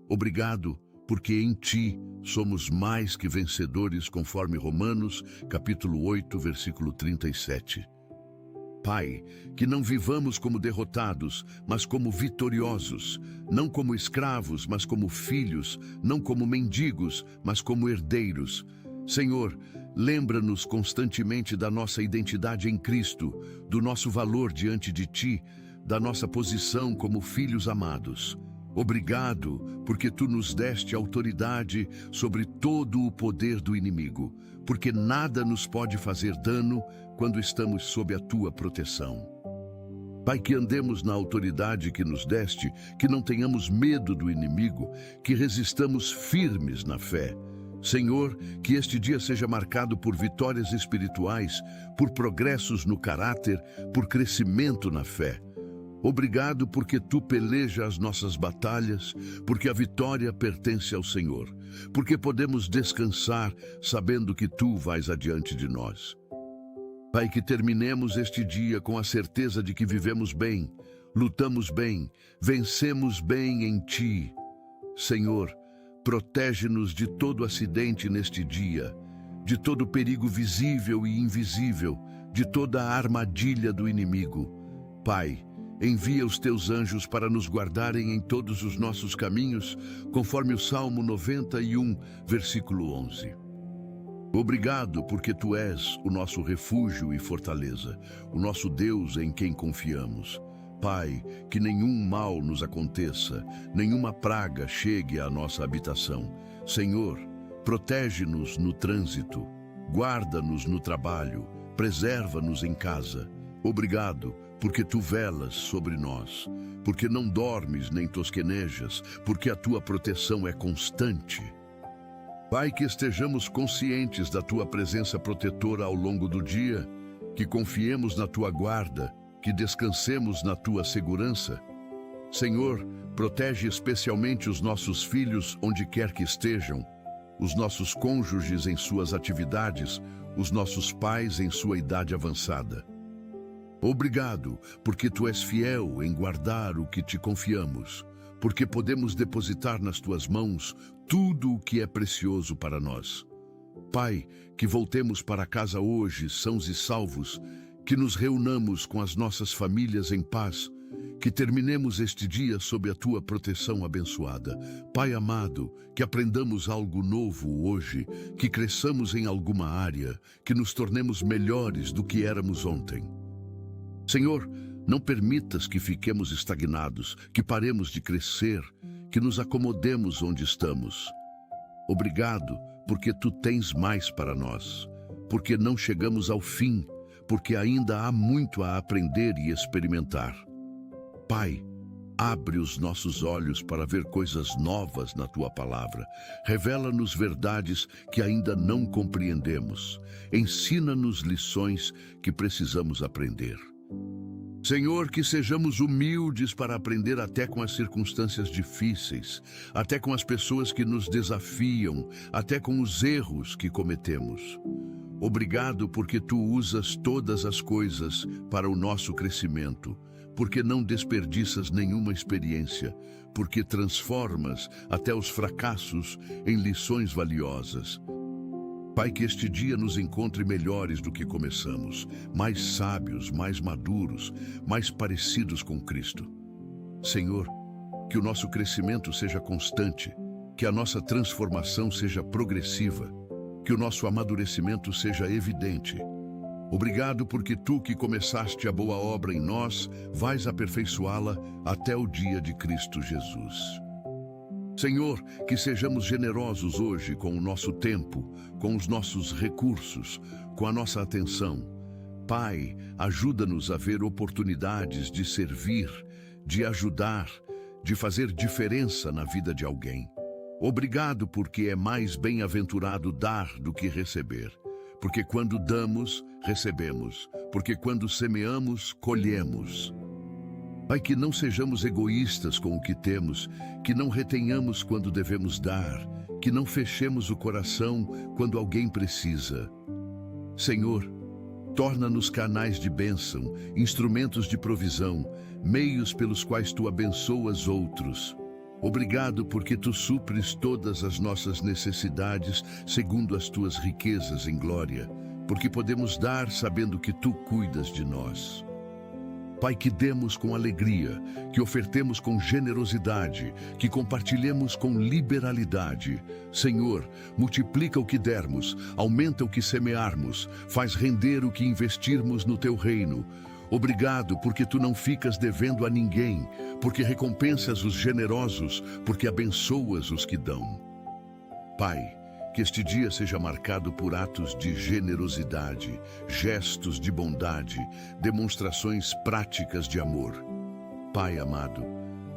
Obrigado, porque em Ti somos mais que vencedores, conforme Romanos, capítulo 8, versículo 37. Pai, que não vivamos como derrotados, mas como vitoriosos, não como escravos, mas como filhos, não como mendigos, mas como herdeiros. Senhor, lembra-nos constantemente da nossa identidade em Cristo, do nosso valor diante de Ti, da nossa posição como filhos amados. Obrigado, porque Tu nos deste autoridade sobre todo o poder do inimigo, porque nada nos pode fazer dano quando estamos sob a Tua proteção. Pai, que andemos na autoridade que nos deste, que não tenhamos medo do inimigo, que resistamos firmes na fé. Senhor, que este dia seja marcado por vitórias espirituais, por progressos no caráter, por crescimento na fé. Obrigado porque Tu pelejas as nossas batalhas, porque a vitória pertence ao Senhor, porque podemos descansar sabendo que Tu vais adiante de nós. Pai, que terminemos este dia com a certeza de que vivemos bem, lutamos bem, vencemos bem em Ti. Senhor, protege-nos de todo acidente neste dia, de todo perigo visível e invisível, de toda a armadilha do inimigo. Pai, envia os Teus anjos para nos guardarem em todos os nossos caminhos, conforme o Salmo 91, versículo 11. Obrigado, porque Tu és o nosso refúgio e fortaleza, o nosso Deus em quem confiamos. Pai, que nenhum mal nos aconteça, nenhuma praga chegue à nossa habitação. Senhor, protege-nos no trânsito, guarda-nos no trabalho, preserva-nos em casa. Obrigado, porque Tu velas sobre nós, porque não dormes nem tosquenejas, porque a Tua proteção é constante. Pai, que estejamos conscientes da Tua presença protetora ao longo do dia, que confiemos na Tua guarda, que descansemos na Tua segurança. Senhor, protege especialmente os nossos filhos onde quer que estejam, os nossos cônjuges em suas atividades, os nossos pais em sua idade avançada. Obrigado, porque Tu és fiel em guardar o que Te confiamos, porque podemos depositar nas Tuas mãos tudo o que é precioso para nós. Pai, que voltemos para casa hoje, sãos e salvos, que nos reunamos com as nossas famílias em paz, que terminemos este dia sob a Tua proteção abençoada. Pai amado, que aprendamos algo novo hoje, que cresçamos em alguma área, que nos tornemos melhores do que éramos ontem. Senhor, não permitas que fiquemos estagnados, que paremos de crescer, que nos acomodemos onde estamos. Obrigado, porque Tu tens mais para nós, porque não chegamos ao fim, porque ainda há muito a aprender e experimentar. Pai, abre os nossos olhos para ver coisas novas na Tua palavra. Revela-nos verdades que ainda não compreendemos. Ensina-nos lições que precisamos aprender. Senhor, que sejamos humildes para aprender até com as circunstâncias difíceis, até com as pessoas que nos desafiam, até com os erros que cometemos. Obrigado porque Tu usas todas as coisas para o nosso crescimento, porque não desperdiças nenhuma experiência, porque transformas até os fracassos em lições valiosas. Pai, que este dia nos encontre melhores do que começamos, mais sábios, mais maduros, mais parecidos com Cristo. Senhor, que o nosso crescimento seja constante, que a nossa transformação seja progressiva, que o nosso amadurecimento seja evidente. Obrigado porque Tu que começaste a boa obra em nós, vais aperfeiçoá-la até o dia de Cristo Jesus. Senhor, que sejamos generosos hoje com o nosso tempo, com os nossos recursos, com a nossa atenção. Pai, ajuda-nos a ver oportunidades de servir, de ajudar, de fazer diferença na vida de alguém. Obrigado porque é mais bem-aventurado dar do que receber. Porque quando damos, recebemos. Porque quando semeamos, colhemos. Pai, que não sejamos egoístas com o que temos, que não retenhamos quando devemos dar, que não fechemos o coração quando alguém precisa. Senhor, Torna-nos canais de bênção, instrumentos de provisão, meios pelos quais tu abençoas outros. Obrigado porque tu supres todas as nossas necessidades segundo as tuas riquezas em glória, porque podemos dar sabendo que tu cuidas de nós. Pai, que demos com alegria, que ofertemos com generosidade, que compartilhemos com liberalidade. Senhor, multiplica o que dermos, aumenta o que semearmos, faz render o que investirmos no teu reino. Obrigado porque tu não ficas devendo a ninguém, porque recompensas os generosos, porque abençoas os que dão. Pai, que este dia seja marcado por atos de generosidade, gestos de bondade, demonstrações práticas de amor. Pai amado,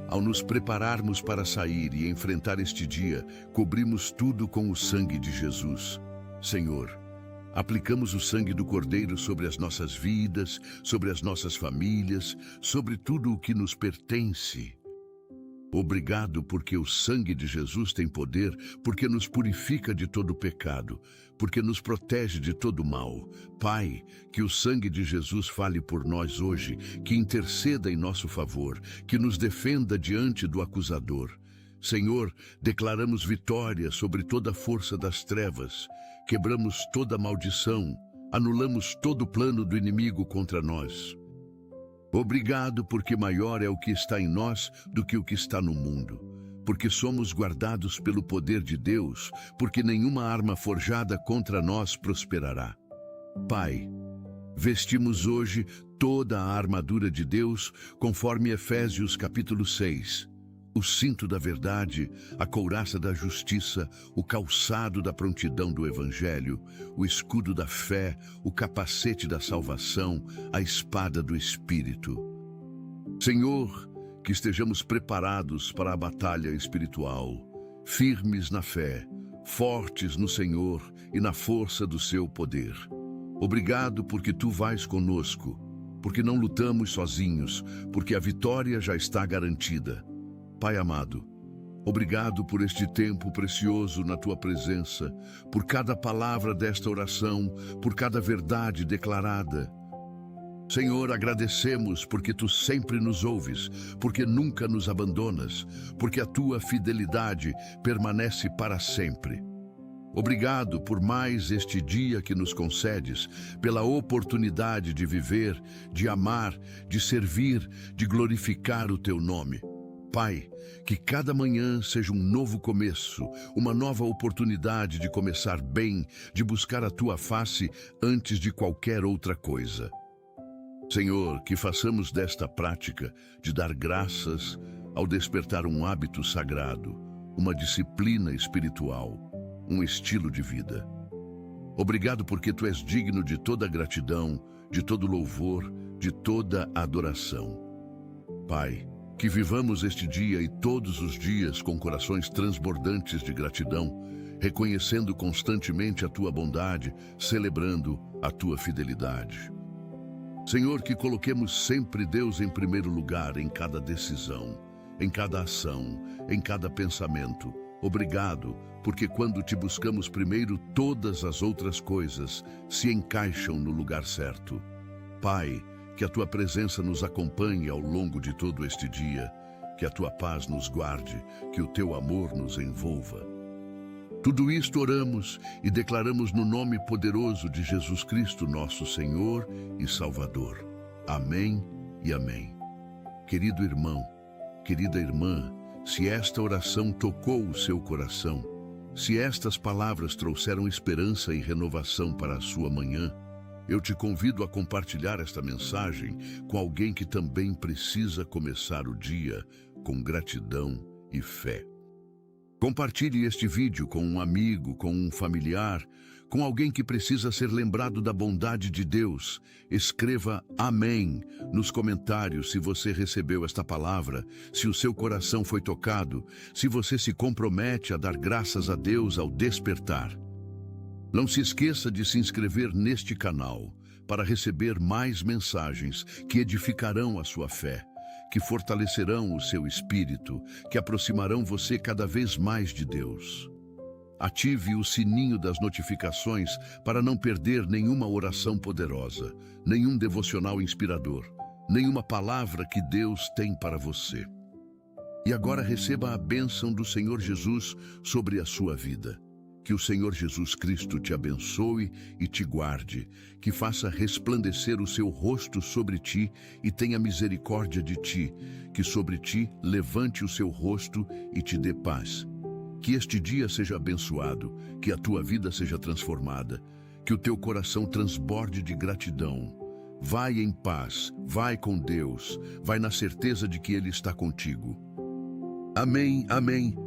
ao nos prepararmos para sair e enfrentar este dia, cobrimos tudo com o sangue de Jesus. Senhor, aplicamos o sangue do Cordeiro sobre as nossas vidas, sobre as nossas famílias, sobre tudo o que nos pertence. Obrigado porque o sangue de Jesus tem poder, porque nos purifica de todo pecado, porque nos protege de todo mal. Pai, que o sangue de Jesus fale por nós hoje, que interceda em nosso favor, que nos defenda diante do acusador. Senhor, declaramos vitória sobre toda a força das trevas, quebramos toda maldição, anulamos todo plano do inimigo contra nós. Obrigado porque maior é o que está em nós do que o que está no mundo, porque somos guardados pelo poder de Deus, porque nenhuma arma forjada contra nós prosperará. Pai, vestimos hoje toda a armadura de Deus, conforme Efésios capítulo 6. O cinto da verdade, a couraça da justiça, o calçado da prontidão do Evangelho, o escudo da fé, o capacete da salvação, a espada do Espírito. Senhor, que estejamos preparados para a batalha espiritual, firmes na fé, fortes no Senhor e na força do seu poder. Obrigado porque tu vais conosco, porque não lutamos sozinhos, porque a vitória já está garantida. Pai amado, obrigado por este tempo precioso na tua presença, por cada palavra desta oração, por cada verdade declarada. Senhor, agradecemos porque tu sempre nos ouves, porque nunca nos abandonas, porque a tua fidelidade permanece para sempre. Obrigado por mais este dia que nos concedes, pela oportunidade de viver, de amar, de servir, de glorificar o teu nome. Pai, que cada manhã seja um novo começo, uma nova oportunidade de começar bem, de buscar a tua face antes de qualquer outra coisa. Senhor, que façamos desta prática de dar graças ao despertar um hábito sagrado, uma disciplina espiritual, um estilo de vida. Obrigado porque tu és digno de toda gratidão, de todo louvor, de toda adoração. Pai, que vivamos este dia e todos os dias com corações transbordantes de gratidão, reconhecendo constantemente a tua bondade, celebrando a tua fidelidade. Senhor, que coloquemos sempre Deus em primeiro lugar em cada decisão, em cada ação, em cada pensamento. Obrigado, porque quando te buscamos primeiro, todas as outras coisas se encaixam no lugar certo. Pai, que a tua presença nos acompanhe ao longo de todo este dia, que a tua paz nos guarde, que o teu amor nos envolva. Tudo isto oramos e declaramos no nome poderoso de Jesus Cristo, nosso Senhor e Salvador. Amém e amém. Querido irmão, querida irmã, se esta oração tocou o seu coração, se estas palavras trouxeram esperança e renovação para a sua manhã, eu te convido a compartilhar esta mensagem com alguém que também precisa começar o dia com gratidão e fé. Compartilhe este vídeo com um amigo, com um familiar, com alguém que precisa ser lembrado da bondade de Deus. Escreva Amém nos comentários se você recebeu esta palavra, se o seu coração foi tocado, se você se compromete a dar graças a Deus ao despertar. Não se esqueça de se inscrever neste canal para receber mais mensagens que edificarão a sua fé, que fortalecerão o seu espírito, que aproximarão você cada vez mais de Deus. Ative o sininho das notificações para não perder nenhuma oração poderosa, nenhum devocional inspirador, nenhuma palavra que Deus tem para você. E agora receba a bênção do Senhor Jesus sobre a sua vida. Que o Senhor Jesus Cristo te abençoe e te guarde, que faça resplandecer o seu rosto sobre ti e tenha misericórdia de ti, que sobre ti levante o seu rosto e te dê paz. Que este dia seja abençoado, que a tua vida seja transformada, que o teu coração transborde de gratidão. Vai em paz, vai com Deus, vai na certeza de que Ele está contigo. Amém, amém.